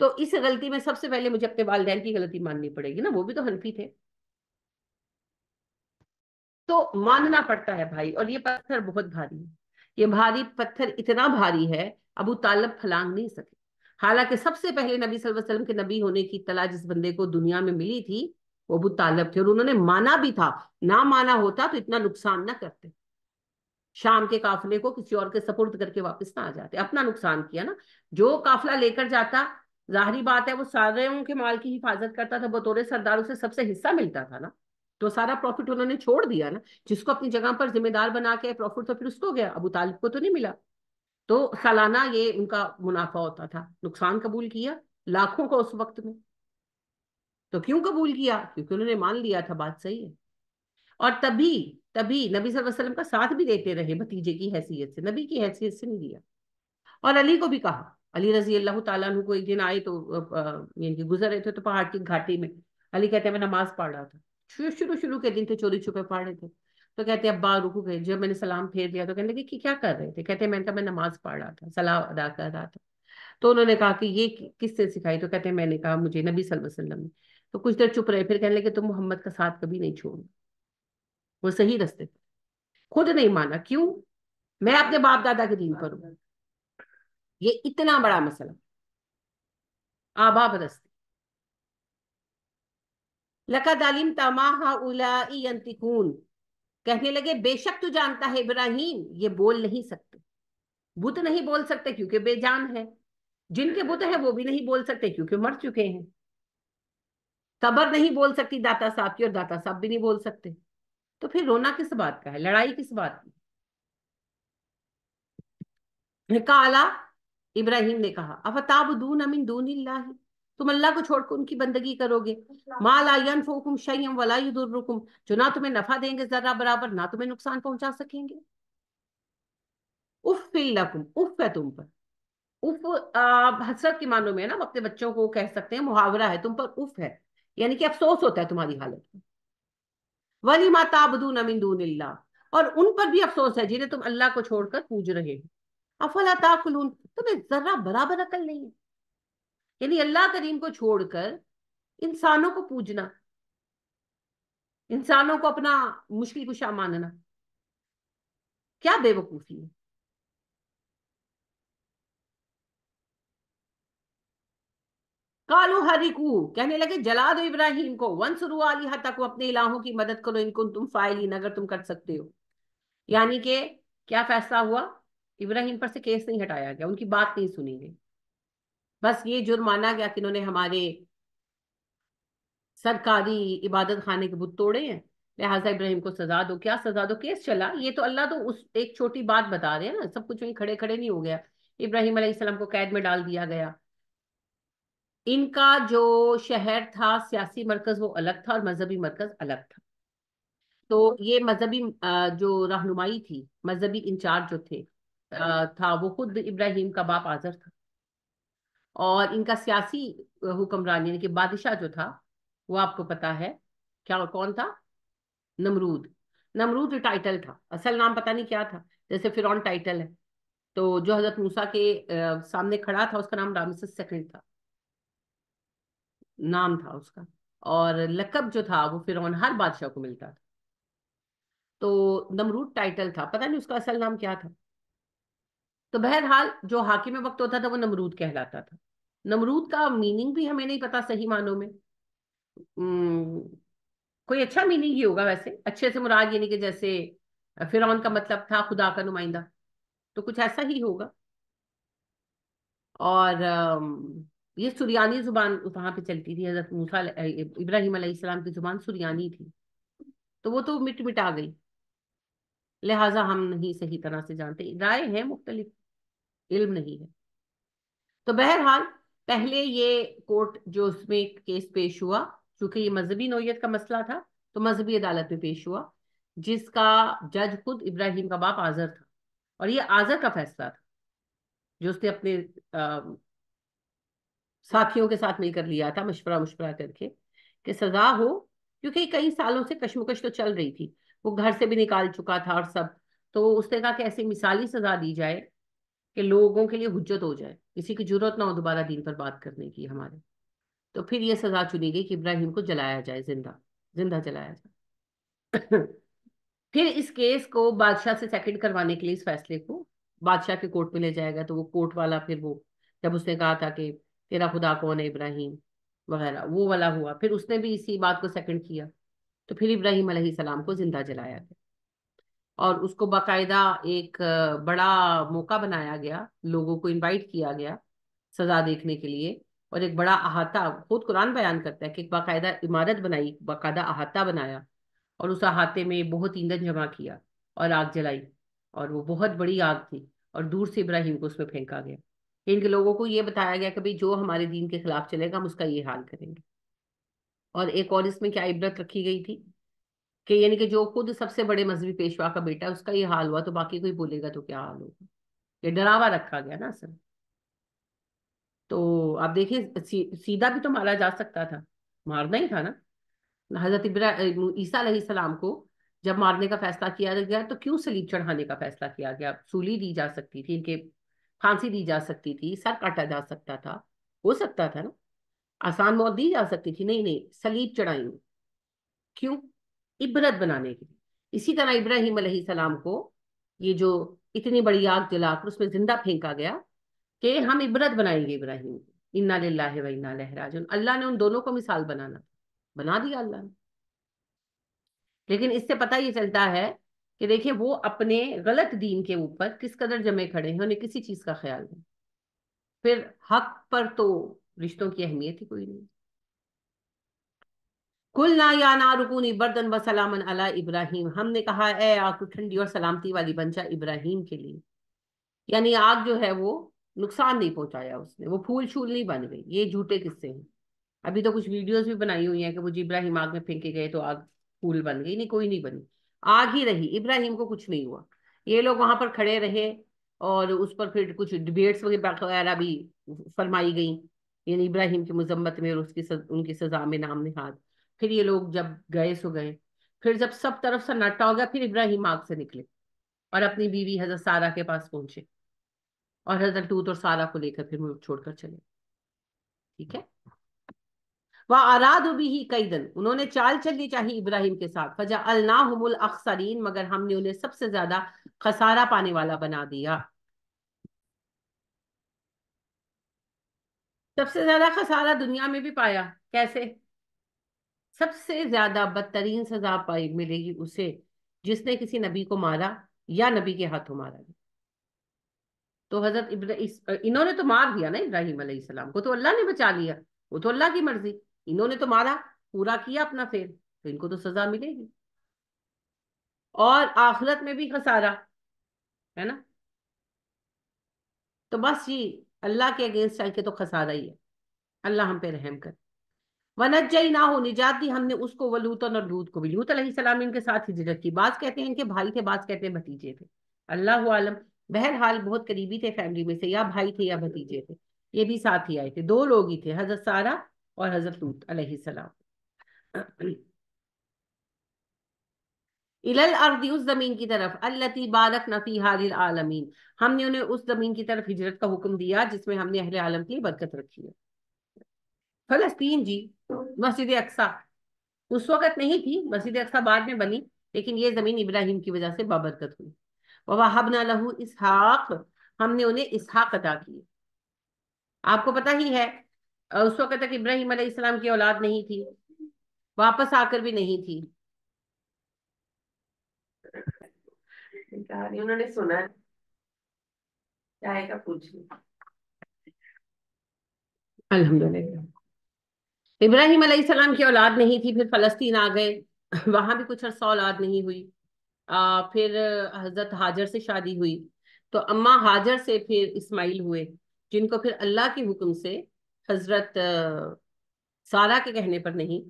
S1: تو اس غلطی میں سب سے پہلے مجھے اپنے والدین کی غلطی ماننی پڑے گی نا، وہ بھی تو حنفی تھے. تو ماننا پڑتا ہے بھائی. اور یہ پتھر بہت بھاری ہے، یہ بھاری پتھر اتنا بھاری ہے ابو طالب پھلانگ نہیں سکے. حالانکہ سب سے پہلے نبی صلی اللہ علیہ وسلم کے نبی ہونے کی اطلاع جس بندے کو دنیا میں ملی تھی وہ ابو طالب تھے، اور انہوں نے مانا بھی تھا. نہ مانا ہوتا تو اتنا نقصان نہ کرتے، شام کے قافلے کو کسی اور کے سپرد کر کے واپس نہ آ جاتے. اپنا نقصان کیا نا. جو قافلہ لے کر جاتا، ظاہری بات ہے وہ سارے کے مال کی حفاظت کرتا تھا، بطور سردار اسے سب سے حصہ ملتا تھا نا. تو سارا پروفٹ انہوں نے چھوڑ دیا نا. جس کو اپنی جگہ پر ذمہ دار بنا کے پروفٹ تو پھر اس کو گیا، ابو طالب کو تو نہیں ملا. تو سالانہ یہ ان کا منافع ہوتا تھا. نقصان قبول کیا لاکھوں کو اس وقت میں. تو کیوں قبول کیا؟ کیونکہ انہوں نے مان لیا تھا بات صحیح ہے. اور تبھی تبھی نبی صلی اللہ علیہ وسلم کا ساتھ بھی دیتے رہے بھتیجے کی حیثیت سے، نبی کی حیثیت سے نہیں دیا. اور علی کو بھی کہا. علی رضی اللہ تعالیٰ عنہ کو ایک دن آئے تو یعنی کہ گزر رہے تھے تو پہاڑ کی گھاٹی میں. علی کہتے ہیں میں نماز پڑھ رہا تھا، شروع کے دن تھے، چوری چھپے پڑھ رہے تھے. تو کہتے ہیں ابا رکو گئے. جب میں نے سلام پھیر دیا تو کہنے لگے کہ کیا کر رہے تھے؟ کہتے ہیں میں نے کہا میں نماز پڑھ رہا تھا، صلاۃ ادا کر رہا تھا. تو انہوں نے کہا کہ یہ کس سے سکھائی؟ تو کہتے ہیں میں نے کہا مجھے نبی صلی اللہ علیہ وسلم نے. تو کچھ دیر چپ رہے، پھر کہنے لگے تم محمد کا ساتھ کبھی نہیں چھوڑو، وہ صحیح رستے پہ. خود نہیں مانا. کیوں؟ میں اپنے باپ دادا کے دین پر ہوں. یہ اتنا بڑا مسئلہ آبا پرستی. لقد علمت ما هؤلاء ينطقون، کہنے لگے بے شک تو جانتا ہے ابراہیم یہ بول نہیں سکتے. بت نہیں بول سکتے کیونکہ بے جان ہے. جن کے بت ہیں وہ بھی نہیں بول سکتے کیونکہ مر چکے ہیں. قبر نہیں بول سکتی داتا صاحب کی، اور داتا صاحب بھی نہیں بول سکتے. تو پھر رونا کس بات کا ہے؟ لڑائی کس بات کی؟ کالا ابراہیم نے کہا افتعبدون من دون اللہ، تم اللہ کو چھوڑ کر ان کی بندگی کرو گے. ما لا ينفعکم شیئا ولا یضرکم، جو نہ تمہیں نفع دیں گے ذرہ برابر، نہ تمہیں نقصان پہنچا سکیں گے. اف لکم، اف ہے تم پر. اف حسرت کے معنوں میں ہے نا، ہم اپنے بچوں کو کہہ سکتے ہیں، محاورہ ہے. تم پر اف ہے یعنی کہ افسوس ہوتا ہے تمہاری حالت میں. وَلِمَا تَعْبُدُونَ مِن دُونِ اللَّهِ، اور ان پر بھی افسوس ہے جنہیں تم اللہ کو چھوڑ کر پوج رہے ہو. افلا تعقلون، تمہیں ذرہ برابر عقل نہیں ہے؟ یعنی اللہ کریم کو چھوڑ کر انسانوں کو پوجنا، انسانوں کو اپنا مشکل کشا ماننا، کیا بے وقوفی ہے. قالوا حرقوه، کہنے لگے جلا دو ابراہیم کو. وانصروا آلہتکم، اپنے الہوں کی مدد کرو. ان کنتم فاعلین، اگر تم کر سکتے ہو. یعنی کہ کیا فیصلہ ہوا؟ ابراہیم پر سے کیس نہیں ہٹایا گیا، ان کی بات نہیں سنی گئی. بس یہ جرم مانا گیا کہ انہوں نے ہمارے سرکاری عبادت خانے کے بت توڑے ہیں، لہٰذا ابراہیم کو سزا دو. کیا سزا دو؟ کیس چلا. یہ تو اللہ تو اس ایک چھوٹی بات بتا رہے ہیں نا، سب کچھ وہیں کھڑے کھڑے نہیں ہو گیا. ابراہیم علیہ السلام کو قید میں ڈال دیا گیا. ان کا جو شہر تھا سیاسی مرکز وہ الگ تھا، اور مذہبی مرکز الگ تھا. تو یہ مذہبی جو رہنمائی تھی، مذہبی انچارج جو تھے تھا وہ خود ابراہیم کا باپ آزر تھا. اور ان کا سیاسی حکمران یعنی کہ بادشاہ جو تھا وہ آپ کو پتا ہے کیا کون تھا؟ نمرود. نمرود ٹائٹل تھا، اصل نام پتہ نہیں کیا تھا. جیسے فرعون ٹائٹل ہے، تو جو حضرت موسیٰ کے سامنے کھڑا تھا اس کا نام رامسس سیکنڈ تھا، نام تھا اس کا. اور لقب جو تھا وہ فرعون ہر بادشاہ کو ملتا تھا. تو نمرود ٹائٹل تھا، پتہ نہیں اس کا اصل نام کیا تھا. تو بہرحال جو حاکم وقت ہوتا تھا وہ نمرود کہلاتا تھا. نمرود کا میننگ بھی ہمیں نہیں پتا صحیح معنوں میں. کوئی اچھا میننگ ہی ہوگا ویسے. اچھے سے مراد یعنی کہ جیسے فرعون کا مطلب تھا خدا کا نمائندہ، تو کچھ ایسا ہی ہوگا. اور یہ سریانی زبان وہاں پہ چلتی تھی. حضرت موسیٰ ابراہیم علیہ السلام کی زبان سریانی تھی، تو وہ تو مٹ مٹا گئی، لہٰذا ہم نہیں صحیح طرح سے جانتے، رائے ہیں مختلف، علم نہیں ہے. تو بہرحال پہلے یہ کورٹ جو اس میں کیس پیش ہوا، چونکہ یہ مذہبی نوعیت کا مسئلہ تھا تو مذہبی عدالت میں پیش ہوا، جس کا جج خود ابراہیم کا باپ آزر تھا. اور یہ آزر کا فیصلہ تھا جو اس نے اپنے ساتھیوں کے ساتھ مل کر لیا تھا، مشورہ کر کے، کہ سزا ہو. کیونکہ کئی سالوں سے کشمکش تو چل رہی تھی، وہ گھر سے بھی نکال چکا تھا اور سب. تو اس نے کہا کہ ایسی مثالی سزا دی جائے کہ لوگوں کے لیے حجت ہو جائے، کسی کی جرت نہ ہو دوبارہ دین پر بات کرنے کی ہمارے. تو پھر یہ سزا چنی گئی کہ ابراہیم کو جلایا جائے، زندہ زندہ جلایا جائے. پھر اس کیس کو بادشاہ سے سیکنڈ کروانے کے لیے اس فیصلے کو بادشاہ کے کورٹ میں لے جائے گا. تو وہ کورٹ والا پھر وہ جب اس نے کہا تھا کہ تیرا خدا کون ہے ابراہیم وغیرہ، وہ والا ہوا، پھر اس نے بھی اسی بات کو سیکنڈ کیا. تو پھر ابراہیم علیہ السلام کو زندہ جلایا گیا، اور اس کو باقاعدہ ایک بڑا موقع بنایا گیا، لوگوں کو انوائٹ کیا گیا سزا دیکھنے کے لیے. اور ایک بڑا احاطہ، خود قرآن بیان کرتا ہے کہ ایک باقاعدہ عمارت بنائی، باقاعدہ احاطہ بنایا، اور اس احاطے میں بہت ایندھن جمع کیا اور آگ جلائی. اور وہ بہت بڑی آگ تھی، اور دور سے ابراہیم کو اس میں پھینکا گیا. ان کے لوگوں کو یہ بتایا گیا کہ بھئی جو ہمارے دین کے خلاف چلے گا ہم اس کا یہ حال کریں گے. اور ایک اور اس میں کیا عبرت رکھی گئی تھی کہ یعنی کہ جو خود سب سے بڑے مذہبی پیشوا کا بیٹا ہے، اس کا یہ حال ہوا تو باقی کوئی بولے گا تو کیا حال ہوگا. یہ ڈراوا رکھا گیا نا اصل. تو آپ دیکھیں سیدھا بھی تو مارا جا سکتا تھا، مارنا ہی تھا نا. حضرت عیسیٰ علیہ السلام کو جب مارنے کا فیصلہ کیا گیا تو کیوں سلیب چڑھانے کا فیصلہ کیا گیا؟ سولی دی جا سکتی تھی، ان کے پھانسی دی جا سکتی تھی، سر کاٹا جا سکتا تھا، ہو سکتا تھا نا، آسان موت دی جا سکتی تھی. نہیں نہیں، سلیب چڑھائیں گے. کیوں؟ عبرت بنانے کے لیے. اسی طرح ابراہیم علیہ السلام کو یہ جو اتنی بڑی آگ جلا کر اس میں زندہ پھینکا گیا کہ ہم عبرت بنائیں گے ابراہیم کو. انا للہ و انا الیہ راجعون. اللہ نے ان دونوں کو مثال بنانا بنا دیا اللہ نے. لیکن اس سے پتہ یہ چلتا ہے کہ دیکھیں وہ اپنے غلط دین کے اوپر کس قدر جمے کھڑے ہیں، انہیں کسی چیز کا خیال نہیں. پھر حق پر تو رشتوں کی اہمیت ہی کوئی نہیں. قلنا یا نار کونی بردن وسلاما علی ابراہیم، ہم نے کہا اے آگ ٹھنڈی اور سلامتی والی بن جا ابراہیم کے لیے. یعنی آگ جو ہے وہ نقصان نہیں پہنچایا اس نے، وہ پھول چھول نہیں بن گئی. یہ جھوٹے قصے ہیں. ابھی تو کچھ ویڈیوز بھی بنائی ہوئی ہیں کہ وہ جی ابراہیم آگ میں پھینکے گئے تو آگ پھول بن گئی. نہیں، کوئی نہیں بنی، آگ ہی رہی، ابراہیم کو کچھ نہیں ہوا. یہ لوگ وہاں پر کھڑے رہے اور اس پر پھر کچھ ڈبیٹس وغیرہ بھی فرمائی گئیں، یعنی ابراہیم کی مذمت میں اور اس کی ان کی سزا میں نام نہاد. پھر یہ لوگ جب گئے سو گئے، پھر جب سب طرف سے نٹا ہو گیا پھر ابراہیم آگ سے نکلے اور اپنی بیوی حضرت سارہ کے پاس پہنچے، اور حضرت لوط اور سارہ کو لے کر پھر ملک چھوڑ کر چلے. ٹھیک ہے. وَأَرَادُوا بِهِ كَيْدًا، انہوں نے چال چلنی چاہی ابراہیم کے ساتھ. فَجَعَلْنَاهُمُ الْأَخْسَرِينَ، مگر ہم نے انہیں سب سے زیادہ خسارہ پانے والا بنا دیا. سب سے زیادہ خسارہ دنیا میں بھی پایا. کیسے؟ سب سے زیادہ بدترین سزا پائی ملے گی اسے جس نے کسی نبی کو مارا یا نبی کے ہاتھوں مارا. تو حضرت انہوں نے تو مار دیا نا ابراہیم علیہ السلام کو، تو اللہ نے بچا لیا، وہ تو اللہ کی مرضی. انہوں نے تو مارا، پورا کیا اپنا فعل، تو ان کو تو سزا ملے گی. اور آخرت میں بھی خسارہ ہے نا. تو بس یہ اللہ کے اگینسٹ چل کے تو خسارہ ہی ہے. اللہ ہم پہ رحم کر. وَنَجَّيْنَاهُ، نجات دی ہم نے اس کو، وَلُوطًا، اور لوط کو بھی. لوط علیہ السلام ان کے ساتھ ہجرت کی. بعض کہتے ہیں ان کے بھائی تھے، بعض کہتے ہیں بھتیجے تھے، اللہ عالم. بہرحال بہت قریبی تھے فیملی میں سے، یا بھائی تھے یا بھتیجے تھے. یہ بھی ساتھ ہی آئے تھے، دو لوگ ہی تھے، حضرت سارہ اور حضرت لوط علیہ السلام. اِلَى الْأَرْضِ، اس زمین کی طرف، الَّتِي بَارَكْنَا فِيهَا لِلْعَالَمِينَ، ہم نے انہیں اس زمین کی طرف ہجرت کا حکم دیا جس میں ہم نے اہل عالم کی برکت رکھی ہے. فلسطین جی، مسجد اقصی اس وقت نہیں تھی، مسجد اقصی بعد میں بنی، لیکن یہ زمین ابراہیم کی وجہ سے بابرکت ہوئی. وَوَهَبْنَا لَهُ اسحاق، ہم نے انہیں اسحاق عطا کیے. آپ کو پتہ ہی ہے اس وقت تک ابراہیم علیہ السلام کی اولاد نہیں تھی، واپس آ کر بھی نہیں تھی. انہوں نے سنا ہے چائے کا پوچھ لیں۔ الحمدللہ، ابراہیم علیہ السلام کی اولاد نہیں تھی، پھر فلسطین آ گئے، وہاں بھی کچھ عرصہ اولاد نہیں ہوئی۔ پھر حضرت ہاجر سے شادی ہوئی، تو اماں ہاجر سے پھر اسماعیل ہوئے، جن کو پھر اللہ کے حکم سے حضرت سارا کے کہنے پر نہیں،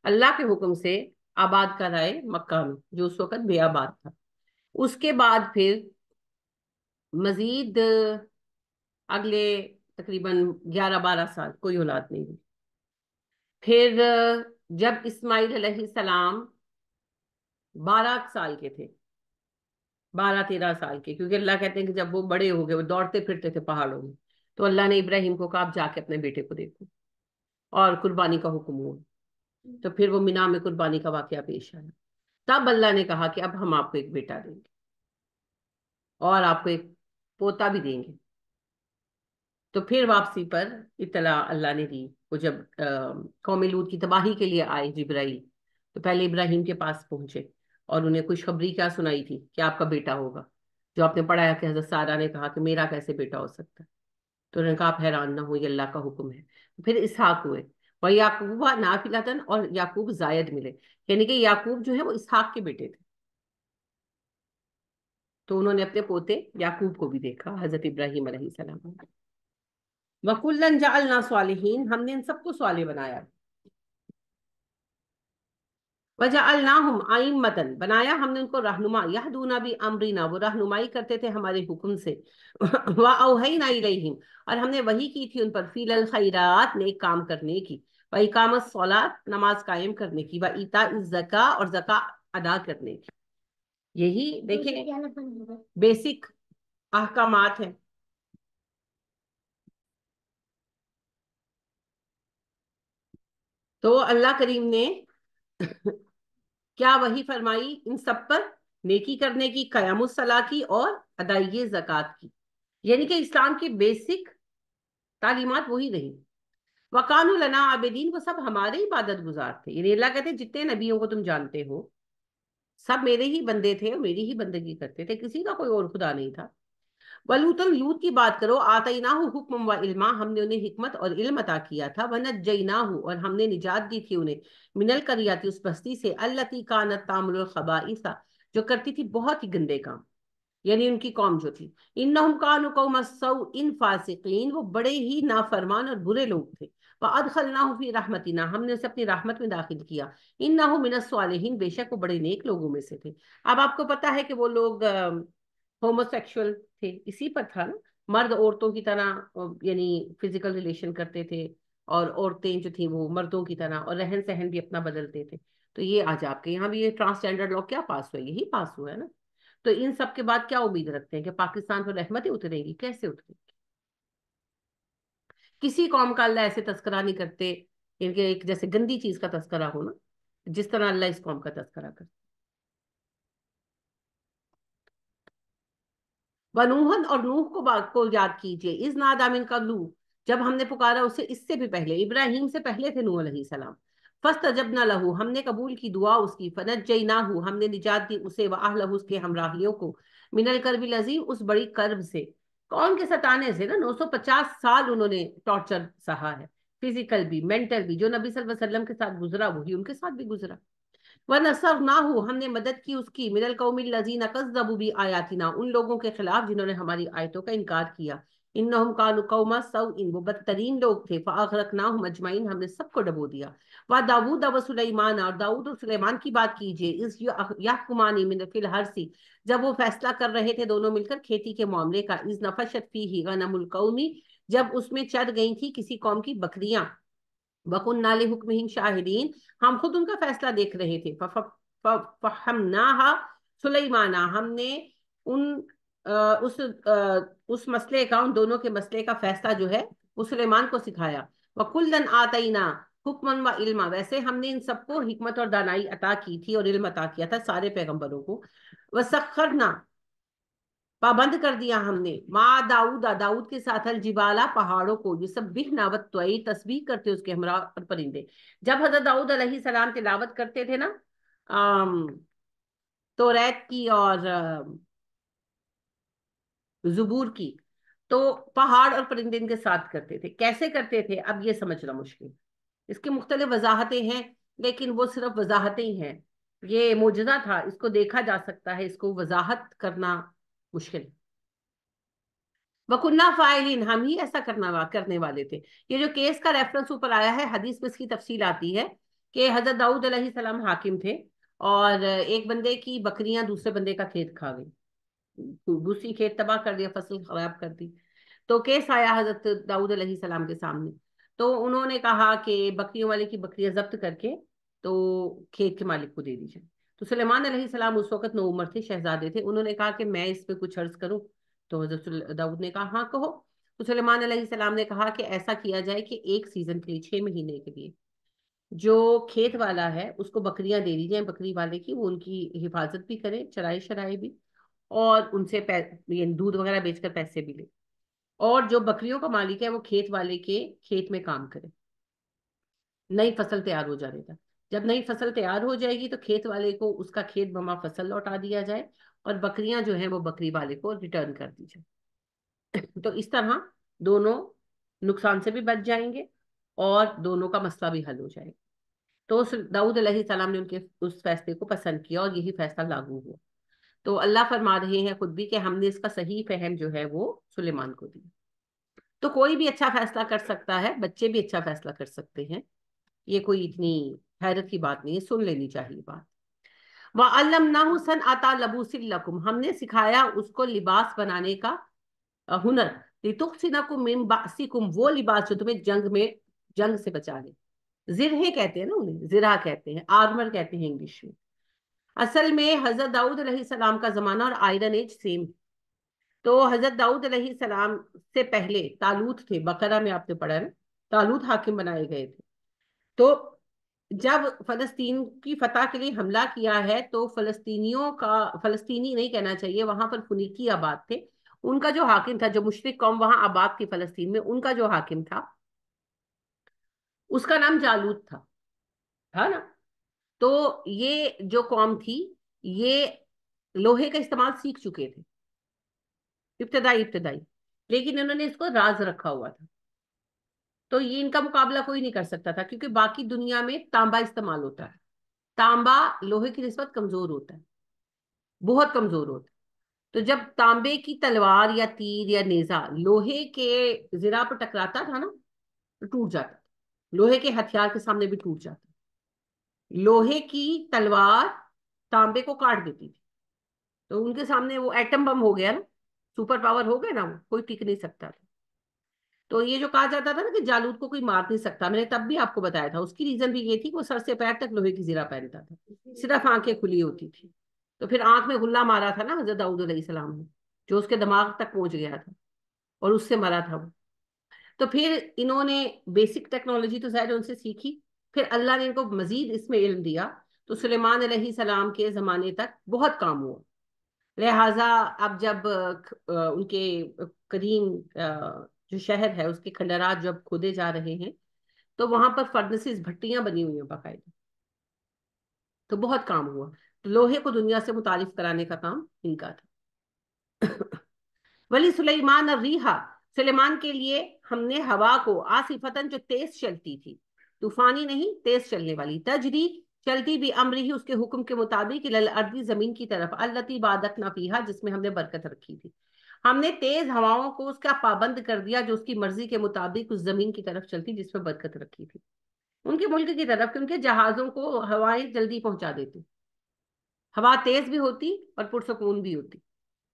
S1: اللہ کے حکم سے آباد کرائے مکہ میں، جو اس وقت بے آباد تھا۔ اس کے بعد پھر مزید اگلے تقریباً 11-12 سال کوئی اولاد نہیں ہوئی۔ پھر جب اسماعیل علیہ السلام 12 سال کے تھے، 12-13 سال کے، کیونکہ اللہ کہتے ہیں کہ جب وہ بڑے ہو گئے، وہ دوڑتے پھرتے تھے پہاڑوں میں، تو اللہ نے ابراہیم کو کہا آپ جا کے اپنے بیٹے کو دیکھو، اور قربانی کا حکم ہوا۔ تو پھر وہ مینا میں قربانی کا واقعہ پیش آیا، تب اللہ نے کہا کہ اب ہم آپ کو ایک بیٹا دیں گے اور آپ کو ایک پوتا بھی دیں گے۔ تو پھر واپسی پر اطلاع اللہ نے دی، وہ جب قوم لوط کی تباہی کے لیے آئے جبرائیل، تو پہلے ابراہیم کے پاس پہنچے اور انہیں خوشخبری کیا سنائی تھی کہ آپ کا بیٹا ہوگا، جو آپ نے پڑھا ہے کہ حضرت سارہ نے کہا کہ میرا کیسے بیٹا ہو سکتا ہے، تو انہوں نے کہا آپ حیران نہ ہو، یہ اللہ کا حکم ہے۔ پھر اسحاق ہوئے، اور یعقوب نافلتاً، اور یعقوب زائد ملے، یعنی کہ یعقوب جو ہے وہ اسحاق کے بیٹے تھے، تو انہوں نے اپنے پوتے یعقوب کو بھی دیکھا، حضرت ابراہیم علیہ السلام۔ وَكُلًّا جَعَلْنَا صَالِحِينَ، ہم نے ان سب کو صالح بنایا۔ وَجَعَلْنَاهُمْ أَئِمَّةً، بنایا ہم نے ان کو رہنما، يَهْدُونَ بِأَمْرِنَا، وہ رہنمائی کرتے تھے ہمارے حکم سے، وَأَوْحَيْنَا إِلَيْهِمْ، اور ہم نے وحی کی تھی ان پر، فِي الْخَيْرَاتِ، نیک کام کرنے کی، وَإِقَامَ الصَّلَاةِ، نماز قائم کرنے کی، وَإِيتَاءِ الزَّكَاةِ، اور زکوٰۃ ادا کرنے کی۔ یہی دیکھیں بیسک احکامات ہیں۔ تو اللہ کریم نے کیا وحی فرمائی ان سب پر؟ نیکی کرنے کی، قیام الصلاح کی، اور ادائیگی زکوٰۃ کی، یعنی کہ اسلام کی بیسک تعلیمات وہی رہی۔ وَقَانُوا لَنَا عَابِدِينَ، وہ سب ہمارے عبادت گزار تھے، یعنی اللہ کہتے ہیں جتنے نبیوں کو تم جانتے ہو سب میرے ہی بندے تھے اور میری ہی بندگی کرتے تھے، کسی کا کوئی اور خدا نہیں تھا۔ وَلُوطًا، لوط کی بات کرو، آتَيْنَاهُ حُكْمًا وَعِلْمًا، ہم نے انہیں حکمت اور علم عطا کیا تھا، وَنَجَّيْنَاهُ، اور ہم نے نجات دی تھی انہیں، من القریات، اس بستی سے، التي كانت تعمل الخبائث، جو کرتی تھی بہت ہی گندے کام، یعنی ان کی قوم جو تھی، انہم كانوا قوم السوء فاسقین، وہ بڑے ہی نافرمان اور برے لوگ تھے۔ وَأَدْخَلْنَاهُ فِي رَحْمَتِنَا، ہم نے اسے اپنی رحمت میں داخل کیا، انہو من الصالحین، بے شک وہ بڑے نیک لوگوں میں سے تھے۔ اب آپ کو پتا ہے کہ وہ لوگ ہومو سیکشل تھے، اسی پر تھا نا، مرد عورتوں کی طرح یعنی فزیکل ریلیشن کرتے تھے، اور عورتیں جو تھیں وہ مردوں کی طرح، اور رہن سہن بھی اپنا بدلتے تھے۔ تو یہ آج آپ کے یہاں بھی یہ ٹرانسجینڈر لاء کیا پاس ہوا ہے؟ یہی پاس ہوا ہے نا۔ تو ان سب کے بعد کیا امید رکھتے ہیں کہ پاکستان پر رحمتیں اترے گی؟ کیسے اترے گی؟ کسی قوم کا اللہ ایسے تذکرہ نہیں کرتے، ان کے ایک جیسے گندی چیز کا تذکرہ ہو نا، جس طرح اللہ اس قوم کا تذکرہ کرتے۔ ونوحن، اور نوح کو بات کو یاد کیجئے، اذ نادیٰ من قبل، جب ہم نے پکارا اسے اس سے بھی پہلے، ابراہیم سے پہلے تھے نوح علیہ السلام، فاستجبنا لہ، ہم نے قبول کی دعا اس کی، فنجیناہ، ہم نے نجات دی اسے، واہلہ، اس کے ہمراہیوں کو، من الکرب العظیم، اس بڑی کرب سے، کون کے ستانے سے نا، 950 سال انہوں نے ٹارچر سہا ہے، فزیکل بھی مینٹل بھی، جو نبی صلی اللہ علیہ وسلم کے ساتھ گزرا وہی ان کے ساتھ بھی گزرا۔ وَنَصَرْنَاهُ، ہم نے مدد کی اس کی، مِنَ الْقَوْمِ الَّذِينَ كَذَّبُوا بِآيَاتِنَا، ان لوگوں کے خلاف جنہوں نے ہماری آیتوں کا انکار کیا، إِنَّهُمْ كَانُوا قَوْمًا سَوْءٍ، وہ بدترین لوگ تھے، فَأَغْرَقْنَاهُمْ أَجْمَعِينَ، ہم نے سب کو ڈبو دیا۔ وَدَاوُودَ وَسُلَيْمَانَ، اور داؤد اور سلیمان کی بات کیجئے، إِذْ يَحْكُمَانِ فِي الْحَرْثِ، جب وہ فیصلہ کر رہے تھے دونوں مل کر کھیتی کے معاملے کا، إِذْ نَفَشَتْ فِيهِ غَنَمُ الْقَوْمِ، جب اس میں چر گئی تھی کسی قوم کی بکریاں، وَكُنَّا لِحُكْمِهِمْ شَاهِدِينَ، ہم خود ان کا فیصلہ دیکھ رہے تھے، فَفَهَّمْنَاهَا سُلَيْمَانَ، ہم نے ان اس مسئلے کا، ان دونوں کے مسئلے کا فیصلہ جو ہے وہ سلیمان کو سکھایا۔ وَكُلًّا آتَيْنَا حُكْمًا وَعِلْمًا، ویسے ہم نے ان سب کو حکمت اور دانائی عطا کی تھی اور علم عطا کیا تھا، سارے پیغمبروں کو۔ وَسَخَّرْنَا، پابند کر دیا ہم نے، ماں داؤد، داؤد کے ساتھ، الجبالا، پہاڑوں کو، یہ سب بھی ناوت توئی، تسبیح کرتے اس کے ہمراہ اور پرندے۔ جب حضرت داؤد علیہ السلام تلاوت کرتے تھے نا توریت کی اور زبور کی، تو پہاڑ اور پرندے ان کے ساتھ کرتے تھے. کیسے کرتے تھے اب یہ سمجھنا مشکل. اس کی مختلف وضاحتیں ہیں، لیکن وہ صرف وضاحتیں ہی ہیں. یہ معجزہ تھا، اس کو دیکھا جا سکتا ہے، اس کو وضاحت کرنا مشکل. وَكُنَّا فَاعِلِينَ، ہم ہی ایسا کرنے والے تھے. یہ جو کیس کا ریفرنس اوپر آیا ہے، حدیث میں اس کی تفصیل آتی ہے کہ حضرت داؤد علیہ السلام حاکم تھے، اور ایک بندے کی بکریاں دوسرے بندے کا کھیت کھا گئی، دوسری کھیت تباہ کر دیا، فصل خراب کر دی. تو کیس آیا حضرت داؤد علیہ السلام کے سامنے. تو انہوں نے کہا کہ بکریوں والے کی بکریاں ضبط کر کے تو کھیت کے مالک کو دے دیجیے. تو سلیمان علیہ السلام اس وقت نو عمر تھے، شہزادے تھے. انہوں نے کہا کہ میں اس پہ کچھ عرض کروں. تو حضرت داؤد نے کہا ہاں کہو. تو سلیمان علیہ السلام نے کہا کہ ایسا کیا جائے کہ ایک سیزن کے لیے، 6 مہینے کے لیے، جو کھیت والا ہے اس کو بکریاں دے دی جائیں، بکری والے کی، وہ ان کی حفاظت بھی کرے، چرائے شرائے بھی، اور ان سے یعنی دودھ وغیرہ بیچ کر پیسے بھی لے. اور جو بکریوں کا مالک ہے وہ کھیت والے کے کھیت میں کام کرے. نئی فصل تیار ہو جانے تک، جب نئی فصل تیار ہو جائے گی تو کھیت والے کو اس کا کھیت بما فصل لوٹا دیا جائے، اور بکریاں جو ہیں وہ بکری والے کو ریٹرن کر دی جائے. تو اس طرح دونوں نقصان سے بھی بچ جائیں گے اور دونوں کا مسئلہ بھی حل ہو جائے گا. تو داؤد علیہ السلام نے ان کے اس فیصلے کو پسند کیا، اور یہی فیصلہ لاگو ہوا. تو اللہ فرما رہے ہیں خود بھی کہ ہم نے اس کا صحیح فہم جو ہے وہ سلیمان کو دیا. تو کوئی بھی اچھا فیصلہ کر سکتا ہے، بچے بھی اچھا فیصلہ کر سکتے ہیں. یہ کوئی اتنی حیرت کی بات نہیں ہے، سن لینی چاہیے بات. وَعَلَّمْنَاهُ صَنْعَةَ لَبُوسٍ لَكُمْ، ہم نے سکھایا اس کو لباس بنانے کا ہنر. لِتُحْصِنَكُم مِّن بَأْسِكُم، وہ لباس جو تمہیں جنگ سے بچا لے. زرہیں کہتے ہیں نا انہیں، زرہ کہتے ہیں، آرمر کہتے ہیں انگلش میں. اصل میں حضرت داؤد علیہ السلام کا زمانہ اور آئرن ایج سیم. تو حضرت داؤد علیہ السلام سے پہلے طالوت تھے، بقرہ میں آپ نے پڑھا ہے نا، طالوت حاکم بنائے گئے تھے. تو جب فلسطین کی فتح کے لیے حملہ کیا ہے تو فلسطینیوں کا، فلسطینی نہیں کہنا چاہیے، وہاں پر فنیکی آباد تھے، ان کا جو حاکم تھا، جو مشرک قوم وہاں آباد تھی فلسطین میں، ان کا جو حاکم تھا اس کا نام جالوت تھا نا. تو یہ جو قوم تھی یہ لوہے کا استعمال سیکھ چکے تھے، ابتدائی، لیکن انہوں نے اس کو راز رکھا ہوا تھا. تو یہ ان کا مقابلہ کوئی نہیں کر سکتا تھا، کیونکہ باقی دنیا میں تانبا استعمال ہوتا ہے. تانبا لوہے کی نسبت کمزور ہوتا ہے، بہت کمزور ہوتا ہے. تو جب تانبے کی تلوار یا تیر یا نیزہ لوہے کے زرہ پر ٹکراتا تھا نا تو ٹوٹ جاتا تھا. لوہے کے ہتھیار کے سامنے بھی ٹوٹ جاتا. لوہے کی تلوار تانبے کو کاٹ دیتی تھی. تو ان کے سامنے وہ ایٹم بم ہو گیا نا، سپر پاور ہو گیا نا، وہ کوئی ٹک نہیں سکتا تھا. تو یہ جو کہا جاتا تھا نا کہ جالوت کو کوئی مار نہیں سکتا، میں نے تب بھی آپ کو بتایا تھا، اس کی ریزن بھی یہ تھی کہ وہ سر سے پیر تک لوہے کی زرہ پہنتا تھا، صرف آنکھیں کھلی ہوتی تھی. تو پھر آنکھ میں غلہ مارا تھا نا حضرت داؤد علیہ السلام نے، جو اس کے دماغ تک پہنچ گیا تھا، اور اس سے مرا تھا وہ. تو پھر انہوں نے بیسک ٹیکنالوجی تو ظاہر ان سے سیکھی، پھر اللہ نے ان کو مزید اس میں علم دیا. تو سلیمان علیہ السلام کے زمانے تک بہت کام ہوا. لہٰذا اب جب ان کے قدیم جو شہر ہے اس کے کھنڈرات جب کھودے جا رہے ہیں تو وہاں پر فرنسز، بھٹیاں بنی ہوئی ہیں باقاعدہ. تو بہت کام ہوا. تو لوہے کو دنیا سے متعارف کرانے کا کام ان کا تھا. ولی سلیمان الریحا، سلیمان کے لیے ہم نے ہوا کو، آصفتن جو تیز چلتی تھی، طوفانی نہیں، تیز چلنے والی، تجری چلتی بھی امری اس کے حکم کے مطابق، الارض زمین کی طرف، التی بارکنا فیہا جس میں ہم نے برکت رکھی تھی. ہم نے تیز ہواؤں کو اس کا پابند کر دیا جو اس کی مرضی کے مطابق اس زمین کی طرف چلتی جس میں برکت رکھی تھی، ان کے ملک کی طرف، کہ ان کے جہازوں کو ہوائیں جلدی پہنچا دیتی. ہوا تیز بھی ہوتی اور پرسکون بھی ہوتی،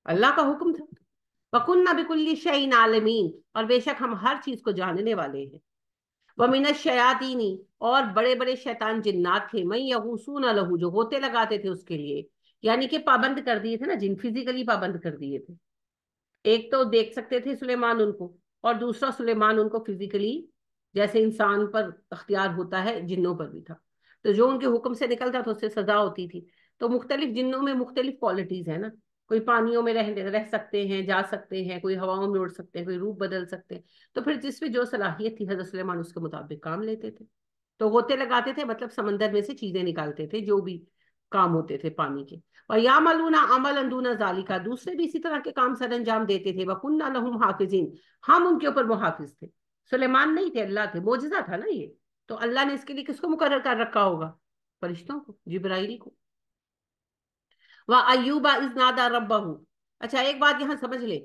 S1: اللہ کا حکم تھا. وَكُنَّا بِكُلِّ شَيْءٍ عَالِمِينَ، اور بے شک ہم ہر چیز کو جاننے والے ہیں. وَمِنَ الشَّيَاطِينِ، اور بڑے بڑے شیطان جنات تھے، مَن يَغُوصُونَ لَهُ جو ہوتے لگاتے تھے اس کے لیے، یعنی کہ پابند کر دیے تھے نا جن، فزیکلی پابند کر دیے تھے. ایک تو دیکھ سکتے تھے سلیمان ان کو، اور دوسرا سلیمان ان کو فزیکلی جیسے انسان پر اختیار ہوتا ہے جنوں پر بھی تھا. تو جو ان کے حکم سے نکلتا تھا اس سے سزا ہوتی تھی. تو مختلف جنوں میں مختلف کوالٹیز ہیں نا، کوئی پانیوں میں رہ سکتے ہیں، جا سکتے ہیں، کوئی ہواؤں میں اڑ سکتے ہیں، کوئی روپ بدل سکتے ہیں. تو پھر جس میں جو صلاحیت تھی حضرت سلیمان اس کے مطابق کام لیتے تھے. تو ہوتے لگاتے تھے، مطلب سمندر میں سے چیزیں نکالتے تھے جو بھی کام ہوتے تھے پانی کے. وَيَعْمَلُونَ عَمَلًا دُونَ ذَلِكَ, دوسرے بھی اسی طرح کے کام سر انجام دیتے تھے. وَكُنَّا لَهُمْ حَافِظِينَ, ہم ان کے اوپر محافظ تھے. سلیمان نہیں تھے, اللہ تھے. معجزہ تھا نا یہ. تو اللہ نے اس کے لیے کس کو مقرر کر رکھا ہوگا؟ فرشتوں کو, جبرائیل کو. وَأَيُّوبَ إِذْ نَادَى رَبَّهُ. اچھا ایک بات یہاں سمجھ لے,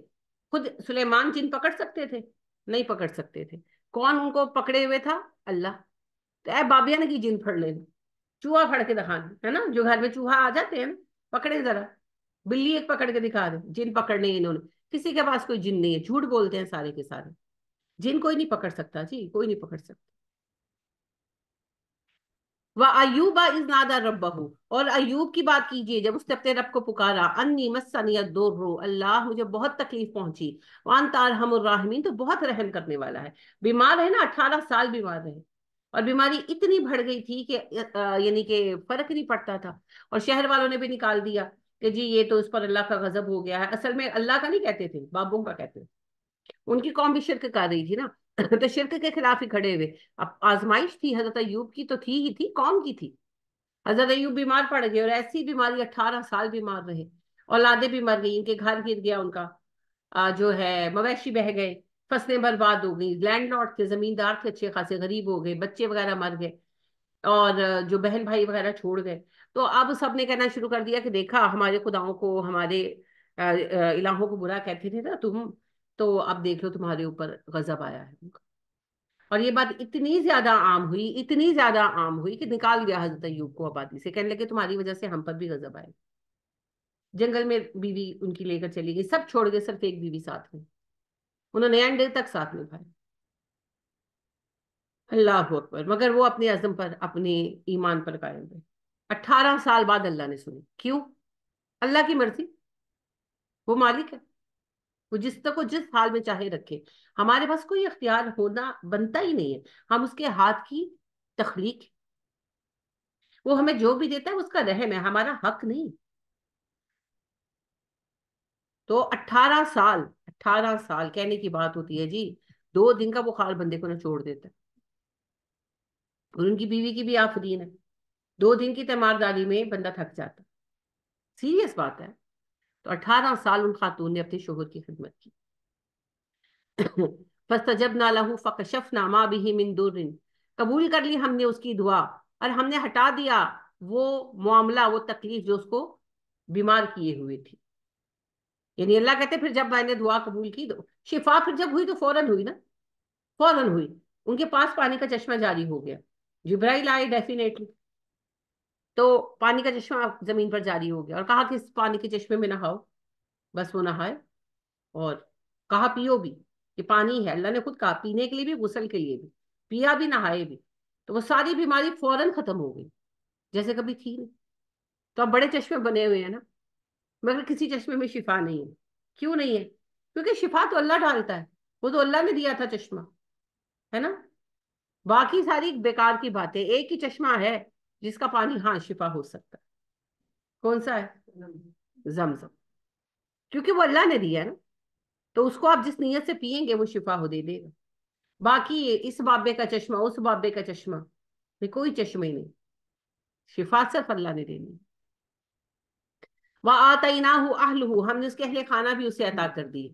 S1: خود سلیمان جن پکڑ سکتے تھے؟ نہیں پکڑ سکتے تھے. کون ان کو پکڑے ہوئے تھا؟ اللہ. تو اے بابیا نے کی جن پھڑ لے, چوہا پھڑ کے دکھانا ہے نا, جو گھر میں چوہا آ جاتے ہیں نا, پکڑے ذرا, بلی ایک پکڑ کے دکھا دے. جن پکڑنے انہوں نے, کسی کے پاس کوئی جن نہیں ہے, جھوٹ بولتے ہیں سارے کے سارے. جن کوئی نہیں پکڑ سکتا جی, کوئی نہیں پکڑ سکتا. وَأَيُّوبَ إِذْ نَادَى رَبَّهُ, اور ایوب کی بات کیجئے جب اس نے اپنے رب کو پکارا. انی مسنی الضر, اللہ مجھے بہت تکلیف پہنچی. وانت ارحم الراحمین, تو بہت رحم کرنے والا ہے. بیمار ہے نا, 18 سال بیمار رہے, اور بیماری اتنی بڑھ گئی تھی کہ یعنی کہ فرق نہیں پڑتا تھا. اور شہر والوں نے بھی نکال دیا کہ جی یہ تو اس پر اللہ کا غضب ہو گیا ہے. اصل میں اللہ کا نہیں کہتے تھے, بابوں کا کہتے تھے. ان کی قوم بھی شرک کر رہی تھی نا, تو شرک کے خلاف ہی کھڑے ہوئے. اب آزمائش تھی حضرت ایوب کی, تو تھی ہی تھی, قوم کی تھی. حضرت ایوب بیمار پڑ گئے, اور ایسی بیماری 18 سال بیمار رہے. اولادیں بھی مر گئی, ان کے گھر گر گیا ان کا, جو ہے مویشی بہ گئے, فصلیں برباد ہو گئی. لینڈ لارڈ تھے, زمیندار تھے اچھے خاصے, غریب ہو گئے, بچے وغیرہ مر گئے, اور جو بہن بھائی وغیرہ چھوڑ گئے. تو اب سب نے کہنا شروع کر دیا کہ دیکھا ہمارے خداؤں کو, ہمارے الہوں کو برا کہتے تھے نا تم, تو اب دیکھ لو تمہارے اوپر غضب آیا ہے. اور یہ بات اتنی زیادہ عام ہوئی, اتنی زیادہ عام ہوئی کہ نکال دیا حضرت ایوب کو آبادی سے. کہنے لگے تمہاری وجہ سے ہم پر بھی غضب آئے. جنگل میں بیوی ان کی لے کر چلی گئی, سب چھوڑ گئے, صرف ایک بیوی ساتھ میں. انہوں نے اینڈ تک ساتھ نبھایا. اللہ اکبر. مگر وہ اپنے عزم پر, اپنے ایمان پر قائم رہے. 18 سال بعد اللہ نے سنی. کیوں؟ اللہ کی مرضی, وہ مالک ہے, وہ جس تک کو جس حال میں چاہے رکھے. ہمارے پاس کوئی اختیار ہونا بنتا ہی نہیں ہے, ہم اس کے ہاتھ کی تخلیق. وہ ہمیں جو بھی دیتا ہے اس کا رحم ہے, ہمارا حق نہیں. تو 18 سال, 18 سال کہنے کی بات ہوتی ہے جی. 2 دن کا بخار بندے کو نہ چھوڑ دیتا ہے, اور ان کی بیوی کی بھی آفرین ہے. 2 دن کی تیمارداری میں بندہ تھک جاتا. سیریس بات ہے. تو 18 سال ان خاتون نے اپنے شوہر کی خدمت کی. فَاسْتَجَبْنَا لَهُ فَكَشَفْنَا مَا بِهِ مِن ضُرٍّ, قبول کر لی ہم نے اس کی دعا, اور ہم نے ہٹا دیا وہ معاملہ, وہ تکلیف جو اس کو بیمار کیے ہوئے تھی. یعنی اللہ کہتے پھر جب میں نے دعا قبول کی, تو شفا پھر جب ہوئی تو فوراً ہوئی نا, فوراً ہوئی. ان کے پاس پانی کا چشمہ جاری ہو گیا. جبرائیل آئے ڈیفینیٹلی, تو پانی کا چشمہ زمین پر جاری ہو گیا, اور کہا کہ اس پانی کے چشمے میں نہاؤ. بس وہ نہائے, اور کہا پیو بھی, کہ پانی ہے. اللہ نے خود کہا پینے کے لیے بھی, غسل کے لیے بھی, پیا بھی, نہائے بھی. تو وہ ساری بیماری فوراً ختم ہو گئی, جیسے کبھی تھی نہیں. تو اب بڑے چشمے بنے ہوئے ہیں نا, مگر کسی چشمے میں شفا نہیں ہے. کیوں نہیں ہے؟ کیونکہ شفا تو اللہ ڈالتا ہے, وہ تو اللہ نے دیا تھا چشمہ, ہے نا. باقی ساری بیکار کی باتیں. ایک ہی چشمہ ہے جس کا پانی ہاں شفا ہو سکتا ہے. کون سا ہے؟ زمزم. کیونکہ وہ اللہ نے دیا ہے نا, تو اس کو آپ جس نیت سے پیئیں گے وہ شفا ہو دے دے گا. باقی اس بابے کا چشمہ, اس بابے کا چشمہ, یہ کوئی چشمہ ہی نہیں. شفا صرف اللہ نے دینی. وَآتَيْنَاهُ أَهْلُهُ, ہم نے اس کے اہل خانہ بھی اسے عطا کر دی.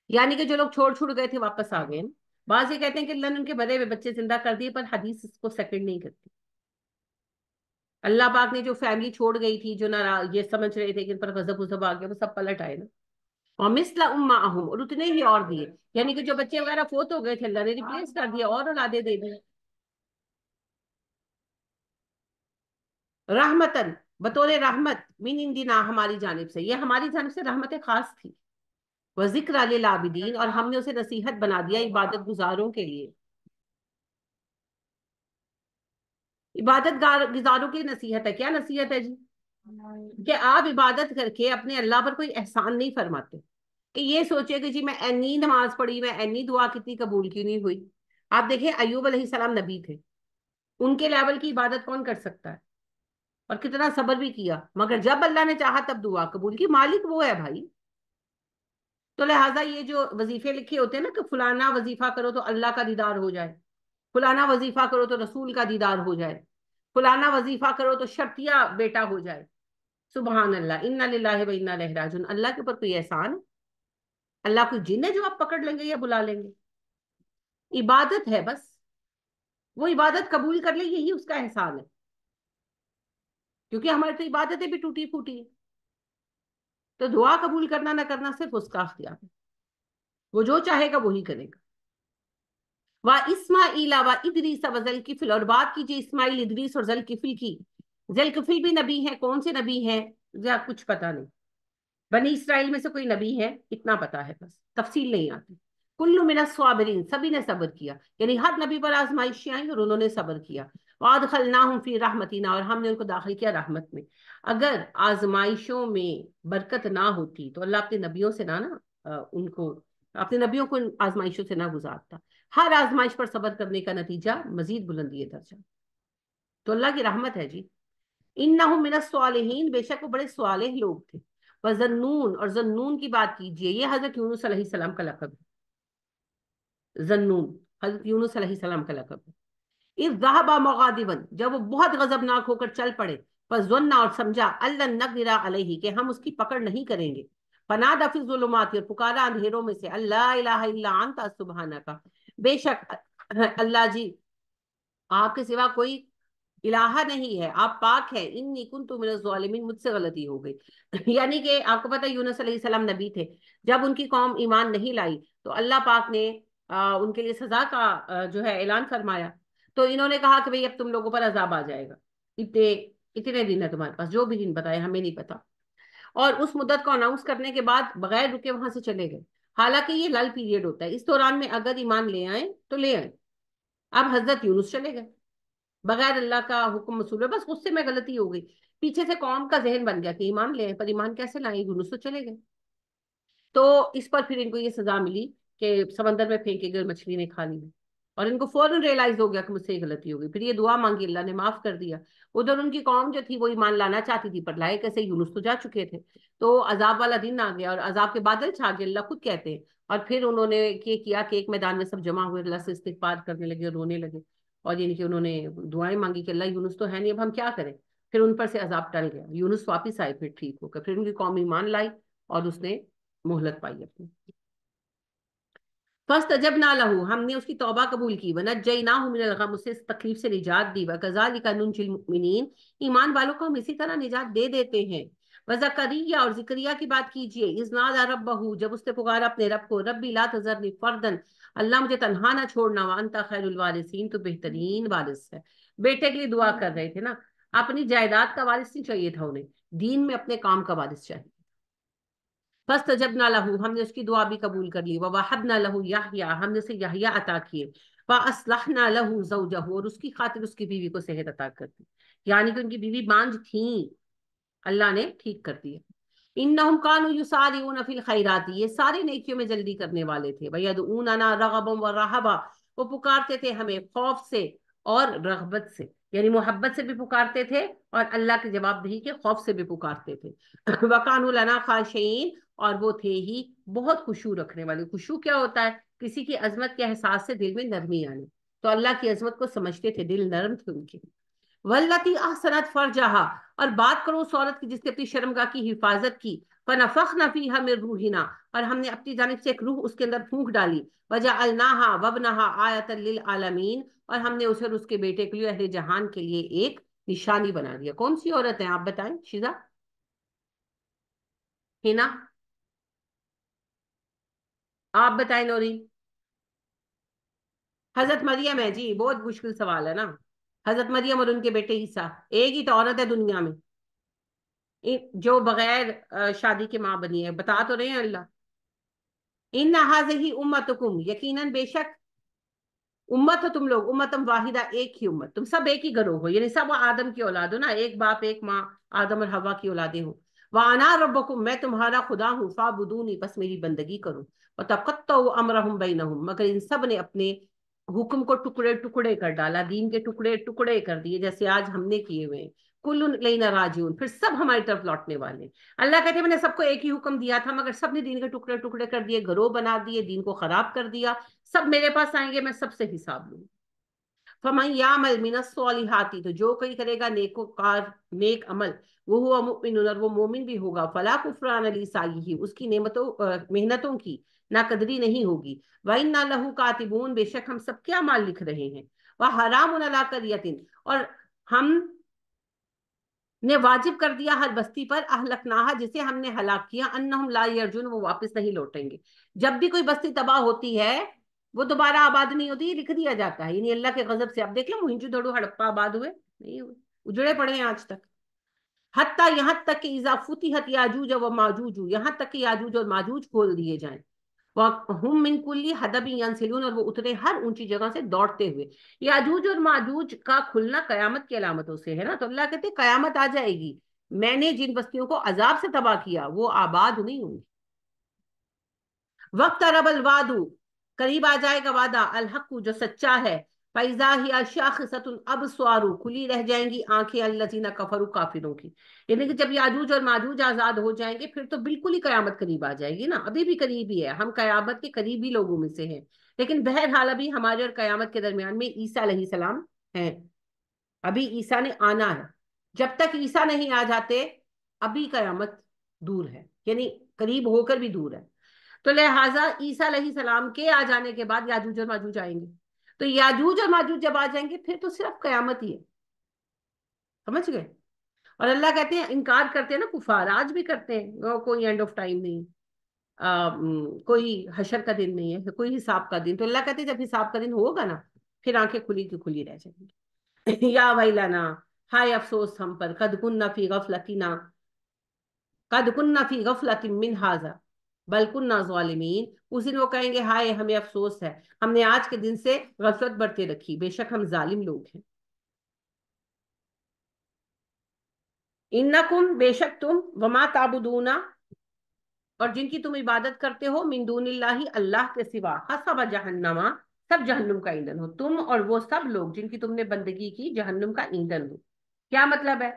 S1: یعنی کہ جو لوگ چھوڑ گئے تھے واپس آ گئے. بعض یہ کہتے ہیں کہ اللہ نے ان کے مرے ہوئے بچے زندہ کر دیے, پر حدیث اس کو سیکنڈ نہیں کرتی. اللہ پاک نے جو فیملی چھوڑ گئی تھی, جو یہ سمجھ رہے تھے کہ ان پر غضب وضب آ گیا, وہ سب پلٹ آئے نا. اور مثل امہم, اور اتنے ہی اور دیے. یعنی کہ جو بچے وغیرہ فوت ہو گئے تھے, اللہ نے ریپلیس کر دیا, اور اولادیں دے دی. رحمتن, بطور رحمت, من عندنا, ہماری جانب سے. یہ ہماری جانب سے رحمت خاص تھی. وہ ذکر للعابدین, اور ہم نے اسے نصیحت بنا دیا عبادت گزاروں کے لیے. عبادت گزاروں کی نصیحت ہے. کیا نصیحت ہے جی؟ کہ آپ عبادت کر کے اپنے اللہ پر کوئی احسان نہیں فرماتے, کہ یہ سوچے کہ جی میں اینی نماز پڑھی, میں اینی دعا کتنی قبول کیوں نہیں ہوئی. آپ دیکھیں ایوب علیہ السلام نبی تھے, ان کے لیول کی عبادت کون کر سکتا ہے, اور کتنا صبر بھی کیا, مگر جب اللہ نے چاہا تب دعا قبول کی. مالک وہ ہے بھائی. تو لہٰذا یہ جو وظیفے لکھے ہوتے ہیں نا, کہ فلانا وظیفہ کرو تو اللہ کا دیدار ہو جائے, فلانا وظیفہ کرو تو رسول کا دیدار ہو جائے, فلانا وظیفہ کرو تو شرطیہ بیٹا ہو جائے. سبحان اللہ، انا للہ و انا الیہ راجعون. اللہ کے اوپر کوئی احسان ہے؟ اللہ کوئی جن ہے جو آپ پکڑ لیں گے یا بلا لیں گے؟ عبادت ہے بس، وہ عبادت قبول کر لے یہی اس کا احسان ہے. کیونکہ ہماری تو عبادتیں بھی ٹوٹی پھوٹی ہیں. تو دعا قبول کرنا نہ کرنا صرف اس کا اختیار ہے، وہ جو چاہے گا وہی کرے گا. وَإِسْمَاعِيلَ وَإِدْرِيسَ وَذَلْكِفْلِ، اور بات کیجیے اسماعیل، ادریس اور ذوالکفل کی. ذوالکفل بھی نبی ہیں، کون سے نبی ہیں یا کچھ پتہ نہیں. بنی اسرائیل میں سے کوئی نبی ہے اتنا پتا ہے، بس تفصیل نہیں آتی. کل من الصابرین، سبھی نے صبر کیا، یعنی ہر نبی پر آزمائشیں آئیں اور انہوں نے صبر کیا. وادخلناہم فی رحمتنا، اور ہم نے ان کو داخل کیا رحمت میں. اگر آزمائشوں میں برکت نہ ہوتی تو اللہ اپنے نبیوں سے نہ ان کو، اپنے نبیوں کو ان آزمائشوں سے نہ گزارتا. ہر آزمائش پر صبر کرنے کا نتیجہ مزید بلندی درجہ. تو اللہ کی رحمت ہے جی. انہم من الصالحین، بے شک وہ بڑے صالح لوگ تھے. وَذَنُّونَ، اور ذنون کی بات کیجئے، یہ حضرت یونس علیہ السلام کا لقب ہے. ذنون حضرت یونس علیہ السلام کا لقب ہے. اذ ذهب مغاضبا، جب وہ بہت غضبناک ہو کر چل پڑے. فظن، اور سمجھا، اللہ نقدر علیہ، کہ ہم اس کی پکڑ نہیں کریں گے. فنادى فی الظلمات، اور پکارا اندھیروں میں سے، اللہ الہ الا انت سبحانک، بے شک اللہ جی آپ کے سوا کوئی الہ نہیں ہے، آپ پاک ہے. انی کنت من الظالمین، مجھ سے غلطی ہو گئی. یعنی کہ آپ کو پتہ ہے یونس علیہ السلام نبی تھے. جب ان کی قوم ایمان نہیں لائی تو اللہ پاک نے ان کے لیے سزا کا جو ہے اعلان فرمایا. تو انہوں نے کہا کہ بھئی اب تم لوگوں پر عذاب آ جائے گا، اتنے اتنے دن ہے تمہارے پاس، جو بھی دن بتائے ہمیں نہیں پتا. اور اس مدت کو اناؤنس کرنے کے بعد بغیر رکے وہاں سے چلے گئے. حالانکہ یہ لل پیریڈ ہوتا ہے، اس دوران میں اگر ایمان لے آئیں تو لے آئیں. اب حضرت یونس چلے گئے بغیر اللہ کا حکم وصول، بس غصے میں غلطی ہو گئی. پیچھے سے قوم کا ذہن بن گیا کہ ایمان لے آئیں، پر ایمان کیسے لائیں، یونس تو چلے گئے. تو اس پر پھر ان کو یہ سزا ملی کہ سمندر میں پھینکے گئے، مچھلی نے کھا لی. اور ان کو فوراً ریئلائز ہو گیا کہ مجھ سے یہ غلطی ہو گئی. پھر یہ دعا مانگی، اللہ نے معاف کر دیا. ادھر ان کی قوم جو تھی وہ ایمان لانا چاہتی تھی پر لائے کیسے، یونس تو جا چکے تھے. تو عذاب والا دن آ گیا اور عذاب کے بادل چھا گئے، اللہ خود کہتے ہیں. اور پھر انہوں نے یہ کیا کہ ایک میدان میں سب جمع ہوئے، اللہ سے استغفار کرنے لگے اور رونے لگے. اور یعنی کہ انہوں نے دعائیں مانگی کہ اللہ یونس تو ہے نہیں، اب ہم کیا کریں. پھر ان پر سے عذاب ٹل گیا، یونس واپس آئے پھر ٹھیک ہو کر. پھر ان کی قوم ایمان لائی اور اس نے مہلت پائی اپنی. فاستجبنا له، ہم نے اس کی توبہ قبول کی. ونجیناہ من الغم، اسے اس تکلیف سے نجات دی. وکذالک ننجی المؤمنین، ایمان والوں کو ہم اسی طرح نجات دے دیتے ہیں. وزکریا، اور زکریا کی بات کیجئے. اذ نادى ربہ، جب اس نے پکارا اپنے رب کو. ربی لا تذرنی فردا، اللہ مجھے تنہا نہ چھوڑنا. وانت خیر الوارثین، تو بہترین وارث ہے. بیٹے کے لیے دعا کر رہے تھے نا، اپنی جائیداد کا وارث نہیں چاہیے تھا انہیں، دین میں اپنے کام کا وارث چاہیے. فاستجبنا له، ہم نے اس کی دعا بھی قبول کر لی. ووهبنا له یحییٰ، ہم نے اسے یحییٰ عطا کیے. فاصلحنا له زوجه، اور اس کی خاطر اس کی بیوی کو صحت عطا کر دی. یعنی کہ ان کی بیوی بانجھ تھیں، اللہ نے ٹھیک کر دیا. انہم کانوا یسارعون فی الخیرات، یہ سارے نیکیوں میں جلدی کرنے والے تھے. ویدعوننا رغبا ورہبا، وہ پکارتے تھے ہمیں خوف سے اور رغبت سے، یعنی محبت سے بھی پکارتے تھے اور اللہ کے جواب دہی کے خوف سے بھی پکارتے تھے. وکانوا لنا خاشعین، اور وہ تھے ہی بہت خشوع رکھنے والے. خشوع کیا ہوتا ہے؟ کسی کی عظمت کے احساس سے دل میں نرمی آنے. تو اللہ کی عظمت کو سمجھتے تھے، دل نرم تھے ان کے. واللتی احسنت فرجہا، اور بات کرو اس عورت کی جس نے اپنی شرمگاہ کی حفاظت کی. فنفخنا فیہا من روحنا، اور ہم نے اپنی جانب سے ایک روح اس کے اندر پھونک ڈالی. وجعلناہا وابنہا آیۃ للعالمین، اور ہم نے اسے اور اس کے بیٹے کے لیے، اہل جہان کے لیے ایک نشانی بنا دیا. کون سی عورت ہے آپ بتائیں شیزا؟ ہینا، آپ بتائیں نوری. حضرت مریم ہے جی، بہت مشکل سوال ہے نا. حضرت مریم اور ان کے بیٹے عیسیٰ، ایک ہی تو عورت ہے دنیا میں جو بغیر شادی کے ماں بنی ہے. بتا تو رہے ہیں اللہ. ان ہذہ امتکم، یقیناً بے شک امت ہو تم لوگ. امتم واحدہ، ایک ہی امت، تم سب ایک ہی گروہ ہو، یعنی سب آدم کی اولاد ہو نا، ایک باپ ایک ماں، آدم اور حوا کی اولادیں ہوں. وانا ربکم، میں تمہارا خدا ہوں. فاعبدونی، بس میری بندگی کرو. وتقطعوا امرهم بینہم، مگر ان سب نے اپنے حکم کو ٹکڑے ٹکڑے کر ڈالا، دین کے ٹکڑے ٹکڑے کر دیے، جیسے آج ہم نے کیے ہوئے ہیں. کل الینا راجعون، پھر سب ہماری طرف لوٹنے والے. اللہ کہتے ہیں میں نے سب کو ایک ہی حکم دیا تھا، مگر سب نے دین کے ٹکڑے ٹکڑے کر دیے، گروہ بنا دیے، دین کو خراب کر دیا. سب میرے پاس آئیں گے، میں سب سے حساب لوں. فمن یعمل من الصالحات، تو جو کوئی کرے گا نیکوکار نیک عمل، وہ ہوا مؤمن، اور وہ مومن بھی ہوگا، فلا کفران لسعیہ، اس کی نعمتوں محنتوں کی ناقدری نہیں ہوگی، وَإِنَّا لَهُ کاتبون، بے شک ہم سب کیا مال لکھ رہے ہیں، وَحَرَامٌ عَلَىٰ قَرْيَةٍ، اور ہم نے واجب کر دیا ہر بستی پر، اہلکناہا، جسے ہم نے ہلاک کیا، انہم لا یرجون، وہ واپس نہیں لوٹیں گے۔ جب بھی کوئی بستی تباہ ہوتی ہے وہ دوبارہ آباد نہیں ہوتی، یہ لکھ دیا جاتا ہے، یعنی اللہ کے غضب سے۔ اب دیکھ لو موہنجو دڑو ہڑپا آباد ہوئے نہیں ہوئے، اجڑے پڑے ہیں آج تک، حتیٰ یہاں تک کہ اذا فتحت یاجوج و ماجوج، یہاں تک کہ یاجوج اور ماجوج کھول دیے جائیں، وَهُم مِّن كُلِّ حَدَبٍ يَنسِلُونَ، اور وہ اترے ہر اونچی جگہ سے دوڑتے ہوئے۔ یاجوج اور ماجوج کا کھلنا قیامت کی علامتوں سے ہے نا، تو اللہ کہتے ہیں قیامت آ جائے گی، میں نے جن بستیوں کو عذاب سے تباہ کیا وہ آباد نہیں ہوں گی۔ وقت رب الواد، قریب آ جائے گا وعدہ، الحق، جو سچا ہے، فیضا ہی شاخصۃ الابصار، کھلی رہ جائیں گی آنکھیں، الذین کفروا، کافروں کی، یعنی کہ جب یاجوج اور ماجوج آزاد ہو جائیں گے پھر تو بالکل ہی قیامت قریب آ جائے گی نا، ابھی بھی قریب ہی ہے، ہم قیامت کے قریبی لوگوں میں سے ہیں، لیکن بہرحال ابھی ہمارے اور قیامت کے درمیان میں عیسیٰ علیہ السلام ہیں، ابھی عیسیٰ نے آنا ہے، جب تک عیسیٰ نہیں آ جاتے ابھی قیامت دور ہے، یعنی قریب ہو کر بھی دور ہے۔ تو لہٰذا عیسیٰ علیہ السلام کے آ جانے کے بعد یاجوج اور ماجوج آئیں گے، تو یاجوج اور ماجوج جب آ جائیں گے پھر تو صرف قیامت ہی ہے، سمجھ گئے؟ اور اللہ کہتے ہیں انکار کرتے ہیں نا کفار، آج بھی کرتے ہیں، کوئی اینڈ آف ٹائم نہیں، کوئی حشر کا دن نہیں ہے، کوئی حساب کا دن، تو اللہ کہتے ہیں جب حساب کا دن ہوگا نا پھر آنکھیں کھلی کی کھلی رہ جائیں گی۔ یا ویلنا، ہائے افسوس ہم پر، قد کننا فی غفلتنا، قد کننا فی غفلت من ھذا بل کننا ظالمین، اس دن وہ کہیں گے ہائے ہمیں افسوس ہے، ہم نے آج کے دن سے غفلت برتے رکھی، بے شک ہم ظالم لوگ ہیں۔ انکم، بے شک تم، وما تعبدون، اور جن کی تم عبادت کرتے ہو، من دون اللہ، اللہ کے سوا، حسب جہنم، سب جہنم کا ایندھن ہو، تم اور وہ سب لوگ جن کی تم نے بندگی کی جہنم کا ایندھن ہو۔ کیا مطلب ہے؟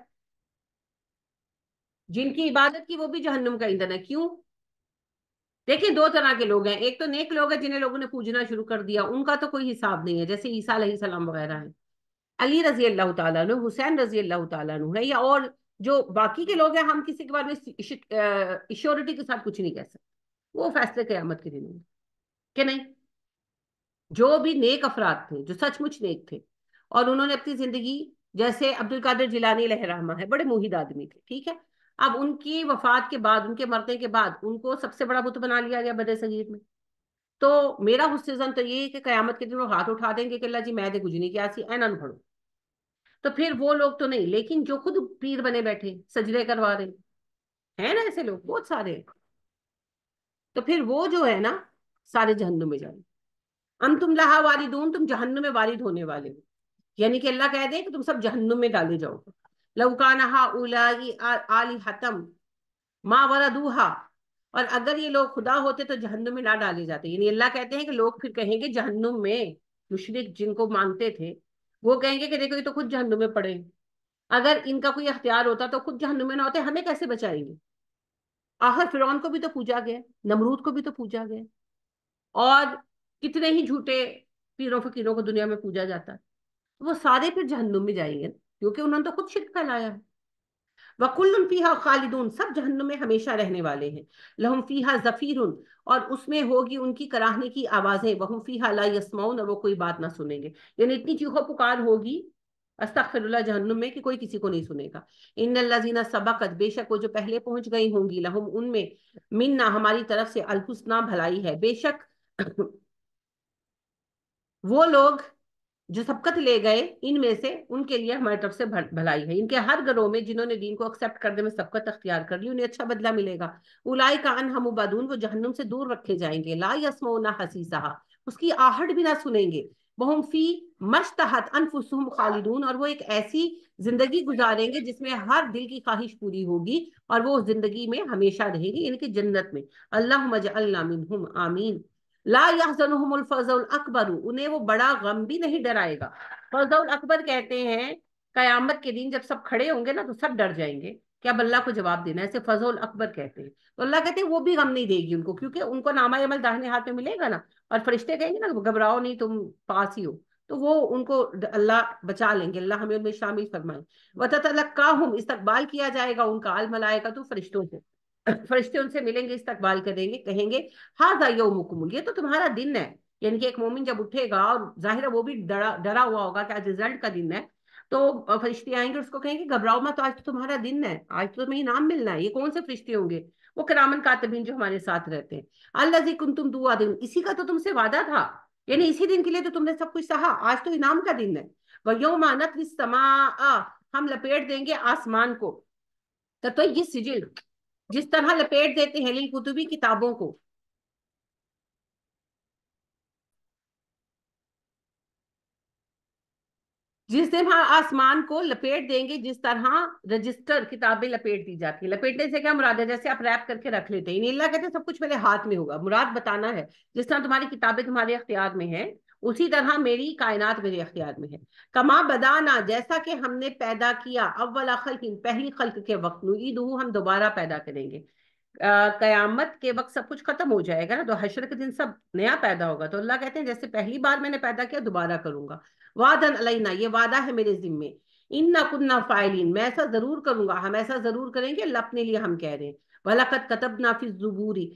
S1: جن کی عبادت کی وہ بھی جہنم کا ایندھن ہے، کیوں؟ دیکھیں دو طرح کے لوگ ہیں، ایک تو نیک لوگ ہیں جنہیں لوگوں نے پوجنا شروع کر دیا، ان کا تو کوئی حساب نہیں ہے، جیسے عیسیٰ علیہ السلام وغیرہ ہیں، علی رضی اللہ تعالیٰ عنہ، حسین رضی اللہ تعالیٰ عنہ ہے، یا اور جو باقی کے لوگ ہیں، ہم کسی کے بارے میں ایشورٹی کے ساتھ کچھ نہیں کہہ سکتے، وہ فیصلے قیامت کے دن ہوں گے کہ نہیں۔ جو بھی نیک افراد تھے، جو سچ مچ نیک تھے، اور انہوں نے اپنی زندگی، جیسے عبد القادر جیلانی علیہ رحمہ ہے، بڑے موحد آدمی تھے، ٹھیک ہے، اب ان کی وفات کے بعد، ان کے مرنے کے بعد، ان کو سب سے بڑا بت بنا لیا گیا بدر صغیر میں، تو میرا حسن زن تو یہ ہے کہ قیامت کے دن وہ ہاتھ اٹھا دیں گے کہ اللہ جی میں دے کچھ نہیں کیا سی این پڑھو، تو پھر وہ لوگ تو نہیں، لیکن جو خود پیر بنے بیٹھے سجدے کروا رہے ہیں نا، ایسے لوگ بہت سارے ہیں، تو پھر وہ جو ہے نا سارے جہنم میں جائیں، ام تم لہا واردون، تم جہنم میں وارد ہونے والے ہو، یعنی کہ اللہ کہہ دے کہ تم سب جہنم میں ڈالے جاؤ گے۔ لو کان ہؤلاء آلہۃ ما وردوہا، اور اگر یہ لوگ خدا ہوتے تو جہنم میں نہ ڈالے جاتے، یعنی اللہ کہتے ہیں کہ لوگ پھر کہیں گے جہنم میں، مشرک جن کو مانتے تھے وہ کہیں گے کہ دیکھو یہ تو خود جہنم میں پڑے، اگر ان کا کوئی اختیار ہوتا تو خود جہنم میں نہ ہوتے، ہمیں کیسے بچائیں گے؟ آخر فرعون کو بھی تو پوجا گیا، نمرود کو بھی تو پوجا گیا، اور کتنے ہی جھوٹے پیروں فقیروں کو دنیا میں پوجا جاتا ہے، وہ سارے پھر جہنم میں جائیں گے کیونکہ انہوں نے تو خود شرک پھیلایا ہے۔ وَكُلٌّ فِيهَا خَالِدُونَ، سب جہنم میں ہمیشہ رہنے والے ہیں، لَهُمْ فِيهَا زَفِيرٌ، اور اس میں ہوگی ان کی کراہنے کی آوازیں، وَهُمْ فِيهَا لَا يَسْمَعُونَ، اور وہ کوئی بات نہ سنیں گے، یعنی اتنی چیخو پکار ہوگی استغفر اللہ جہنم میں کہ کوئی کسی کو نہیں سنے گا۔ ان الذین سبقت، بے شک وہ جو پہلے پہنچ گئی ہوں گی، لہم ان میں، منا ہماری طرف سے، الحسنی بھلائی ہے، بے شک وہ لوگ جو سبقت لے گئے ان میں سے، ان کے لیے ہماری طرف سے بھلائی ہے، ان کے ہر گروہ میں جنہوں نے دین کو ایکسپٹ کرنے میں سبقت اختیار کر لی، انہیں اچھا بدلہ ملے گا۔ اولئک عنہا مبعدون، وہ جہنم سے دور رکھے جائیں گے، لا یسمعون حسیسہا، اس کی آہٹ بھی نہ سنیں گے، وہم فی مشتہت انفسہم خالدون، اور وہ ایک ایسی زندگی گزاریں گے جس میں ہر دل کی خواہش پوری ہوگی، اور وہ زندگی میں ہمیشہ رہیں گی، یعنی کہ جنت میں۔ اللہم اجعلنا منہم، آمین۔ لا يحزنهم الفزع الاکبر، انہیں وہ بڑا غم بھی نہیں ڈرائے گا۔ فزع الاکبر کہتے ہیں قیامت کے دن جب سب کھڑے ہوں گے نا تو سب ڈر جائیں گے کہ اب اللہ کو جواب دینا ہے، اسے فزع الاکبر کہتے ہیں، تو اللہ کہتے ہیں وہ بھی غم نہیں دے گی ان کو، کیونکہ ان کو نامہ عمل داہنے ہاتھ میں ملے گا نا، اور فرشتے کہیں گے نا گھبراؤ نہیں تم پاس ہی ہو، تو وہ ان کو اللہ بچا لیں گے، اللہ ہمیں ان میں شامل فرمائے۔ وَتَتَلَقَّاهُمْ، استقبال کیا جائے گا ان کا، الملائکۃ، فرشتوں سے، فرشتے ان سے ملیں گے، استقبال کریں گے، کہیں گے ھذا یومکم، یہ تو تمہارا دن ہے۔ یعنی کہ ایک مومن جب اٹھے گا، اور ظاہر ہے وہ بھی ڈرا ہوا ہوگا کہ آج رزلٹ کا دن ہے، تو فرشتے آئیں گے، اس کو کہیں گے گھبراؤ مت، آج تو تمہارا دن ہے، آج تو تمہیں انعام ملنا ہے۔ یہ کون سے فرشتے ہوں گے؟ وہ کرامن کاتبین جو ہمارے ساتھ رہتے ہیں۔ الذی کنتم توعدون، اسی کا تو تم سے وعدہ تھا، یعنی اسی دن کے لیے تو تم نے سب کچھ سہا، آج تو انعام کا دن ہے۔ وَيَوْمَ نَطْوِي السَّمَاءَ، ہم لپیٹ دیں گے آسمان کو، تطوی السجل، جس طرح لپیٹ دیتے ہیں للکتبی، کتابوں کو، جس دن ہم آسمان کو لپیٹ دیں گے جس طرح رجسٹر کتابیں لپیٹ دی جاتی ہیں۔ لپیٹنے سے کیا مراد ہے؟ جیسے آپ ریپ کر کے رکھ لیتے ہیں، اللہ کہتے ہیں سب کچھ میرے ہاتھ میں ہوگا، مراد بتانا ہے جس طرح تمہاری کتابیں تمہارے اختیار میں ہیں، اسی طرح میری کائنات میرے اختیار میں ہے۔ کما بدانا، جیسا کہ ہم نے پیدا کیا، اول خلق، پہلی خلق کے وقت، نعیدہ، ہم دوبارہ پیدا کریں گے۔ قیامت کے وقت سب کچھ ختم ہو جائے گا نا، تو حشر کے دن سب نیا پیدا ہوگا، تو اللہ کہتے ہیں جیسے پہلی بار میں نے پیدا کیا دوبارہ کروں گا۔ وعدن علینا، یہ وعدہ ہے میرے ذمے، انا کننا فاعلین، میں ایسا ضرور کروں گا، ہم ایسا ضرور کریں گے، اللہ اپنے لیے ہم کہہ رہے ہیں۔ وَلَقَدْ كَتَبْنَا فِي الزُّبُورِ،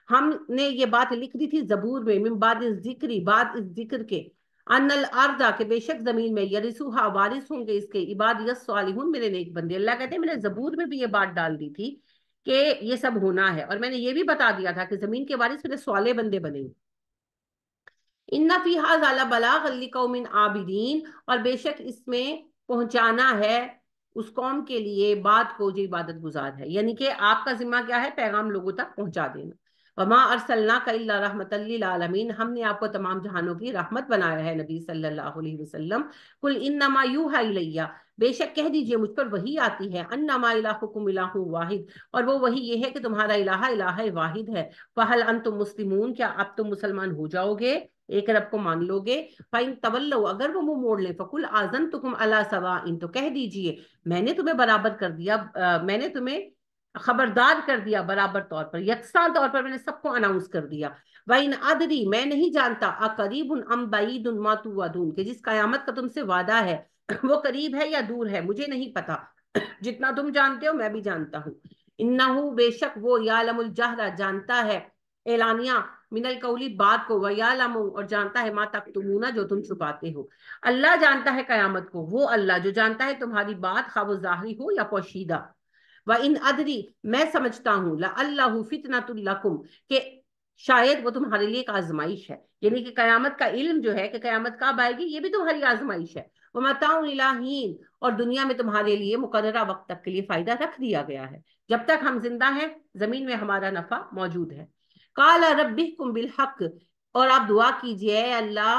S1: ہم نے یہ بات لکھ دی تھی زبور میں، من بعد الذکری، بعد اس ذکر کے، ان الارض، کہ بے شک زمین میں، یرثوہا، وارث ہوں گے اس کے، عبادی الصالحون، میرے نیک بندے۔ اللہ کہتے ہیں میں نے زبور میں بھی یہ بات ڈال دی تھی کہ یہ سب ہونا ہے، اور میں نے یہ بھی بتا دیا تھا کہ زمین کے وارث میرے صالح بندے بنے گے۔ ان فی ھذا لبلاغ لقوم عابدین، اور بے شک اس میں پہنچانا ہے اس قوم کے لیے بات کو جو عبادت گزار ہے، یعنی کہ آپ کا ذمہ کیا ہے؟ پیغام لوگوں تک پہنچا دینا۔ وما ارسلناک الا رحمۃ للعالمین، ہم نے آپ کو تمام جہانوں کی رحمت بنایا ہے نبی صلی اللہ علیہ وسلم۔ قل انما یوحی الی، بے شک کہہ دیجئے مجھ پر وحی آتی ہے، انما الہکم الہ واحد، اور وہ وحی یہ ہے کہ تمہارا الہ الہ واحد ہے۔ فہل انتم مسلمون، کیا اب تم مسلمان ہو جاؤ گے، ایک رب کو مان لو گے؟ فَإِن تَوَلَّوْا، اگر وہ منہ موڑ لیں، فَقُلْ آذَنْتُكُمْ عَلَىٰ سَوَاءٍ، تو کہہ دیجئے میں نے تمہیں برابر کر دیا، میں نے تمہیں خبردار کر دیا برابر طور پر، یکساں طور پر میں نے سب کو اناؤنس کر دیا۔ وَإِنْ أَدْرِي، میں نہیں جانتا، أَقَرِيبٌ أَمْ بَعِيدٌ مَا تُوعَدُونَ، کہ جس قیامت کا تم سے وعدہ ہے وہ قریب ہے یا دور ہے، مجھے نہیں پتا، جتنا تم جانتے ہو میں بھی جانتا ہوں۔ انہو، بے شک وہ، یعلم الجہر، جانتا ہے اعلانیہ، من القولی، بات کو، ویعلم، اور جانتا ہے ما تکتمون، جو تم چھپاتے ہو۔ اللہ جانتا ہے قیامت کو، وہ اللہ جو جانتا ہے تمہاری بات، خواہ وہ ظاہری ہو یا پوشیدہ۔ وَإِنْ أَدْرِي، میں سمجھتا ہوں، لَعَلَّهُ فِتْنَةٌ لَكُمْ، کہ شاید وہ تمہارے لیے ایک آزمائش ہے، یعنی کہ قیامت کا علم جو ہے کہ قیامت کب آئے گی، یہ بھی تمہاری آزمائش ہے۔ وَمَتَاعٌ إِلَىٰ حِینٍ، اور دنیا میں تمہارے لیے مقررہ وقت تک کے لیے فائدہ رکھ دیا گیا ہے، جب تک ہم زندہ ہیں زمین میں ہمارا نفع موجود ہے۔ قَالَ رَبِّحْكُمْ بِالْحَقِّ، اور آپ دعا کیجئے اے اللہ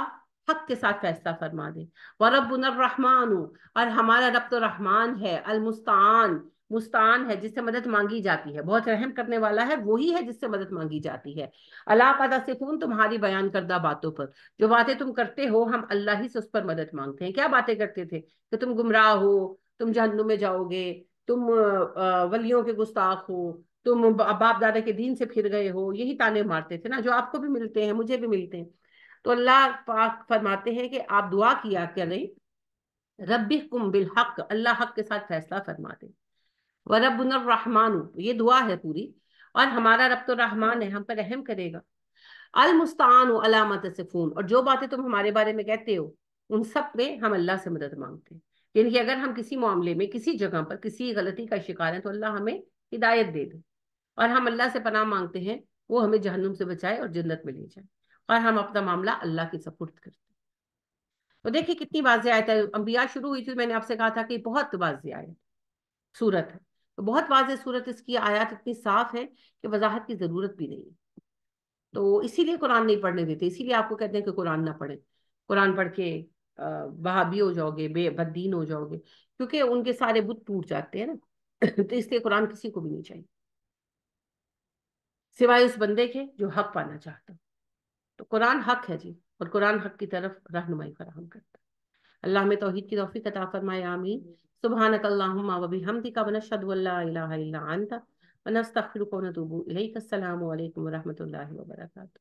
S1: حق کے ساتھ فیصلہ فرما دے۔ وَرَبُّنَا الرَّحْمَٰنُ، اور ہمارا رب تو رحمان ہے، المستعان، مستعان ہے جس سے مدد مانگی جاتی ہے، بہت رحم کرنے والا ہے، وہی ہے جس سے مدد مانگی جاتی ہے۔ اللہ قد صفون، تمہاری بیان کردہ باتوں پر، جو باتیں تم کرتے ہو ہم اللہ ہی سے اس پر مدد مانگتے ہیں۔ کیا باتیں کرتے تھے؟ کہ تم گمراہ ہو، تم جہنم میں جاؤ گے، تم ولیوں کے گستاخ ہو، تم باپ دادا کے دین سے پھر گئے ہو، یہی تانے مارتے تھے نا، جو آپ کو بھی ملتے ہیں مجھے بھی ملتے ہیں۔ تو اللہ پاک فرماتے ہیں کہ آپ دعا کیا کریں، ربکم بالحق، اللہ حق کے ساتھ فیصلہ فرما دے۔ وَرَبُّنَا الرَّحْمَٰنُ، یہ دعا ہے پوری، اور ہمارا رب تو رحمان ہے، ہم پر رحم کرے گا۔ المستعان علی ما تصفون، اور جو باتیں تم ہمارے بارے میں کہتے ہو ان سب میں ہم اللہ سے مدد مانگتے ہیں، یعنی کہ اگر ہم کسی معاملے میں کسی جگہ پر کسی غلطی کا شکار ہیں تو اللہ ہمیں ہدایت دے دے، اور ہم اللہ سے پناہ مانگتے ہیں وہ ہمیں جہنم سے بچائے اور جنت میں لے جائے، اور ہم اپنا معاملہ اللہ کی سپرد کرتے ہیں۔ تو دیکھیں کتنی واضح آیت ہے، انبیاء شروع ہوئی تھی، میں نے آپ سے کہا تھا کہ بہت واضح آیت صورت ہے، تو بہت واضح صورت، اس کی آیات اتنی صاف ہے کہ وضاحت کی ضرورت بھی نہیں ہے۔ تو اسی لیے قرآن نہیں پڑھنے دیتے، اسی لیے آپ کو کہتے ہیں کہ قرآن نہ پڑھیں، قرآن پڑھ کے وہابی ہو جاؤ گے، بے بددین ہو جاؤ گے، کیونکہ ان کے سارے بت ٹوٹ جاتے ہیں نا تو اس لیے قرآن کسی کو بھی نہیں چاہیے سوائے اس بندے کے جو حق پانا چاہتا ہو۔ تو قرآن حق ہے جی، اور قرآن حق کی طرف رہنمائی فراہم کرتا ہے۔ اللہ ہمیں توحید کی توفیق عطا فرمائے، آمین۔ سبحانک اللہم و بحمدک، ونشہد ان لا الہ الا انت، ونستغفرک ونتوب الیک۔ السلام علیکم و رحمۃ اللہ وبرکاتہ۔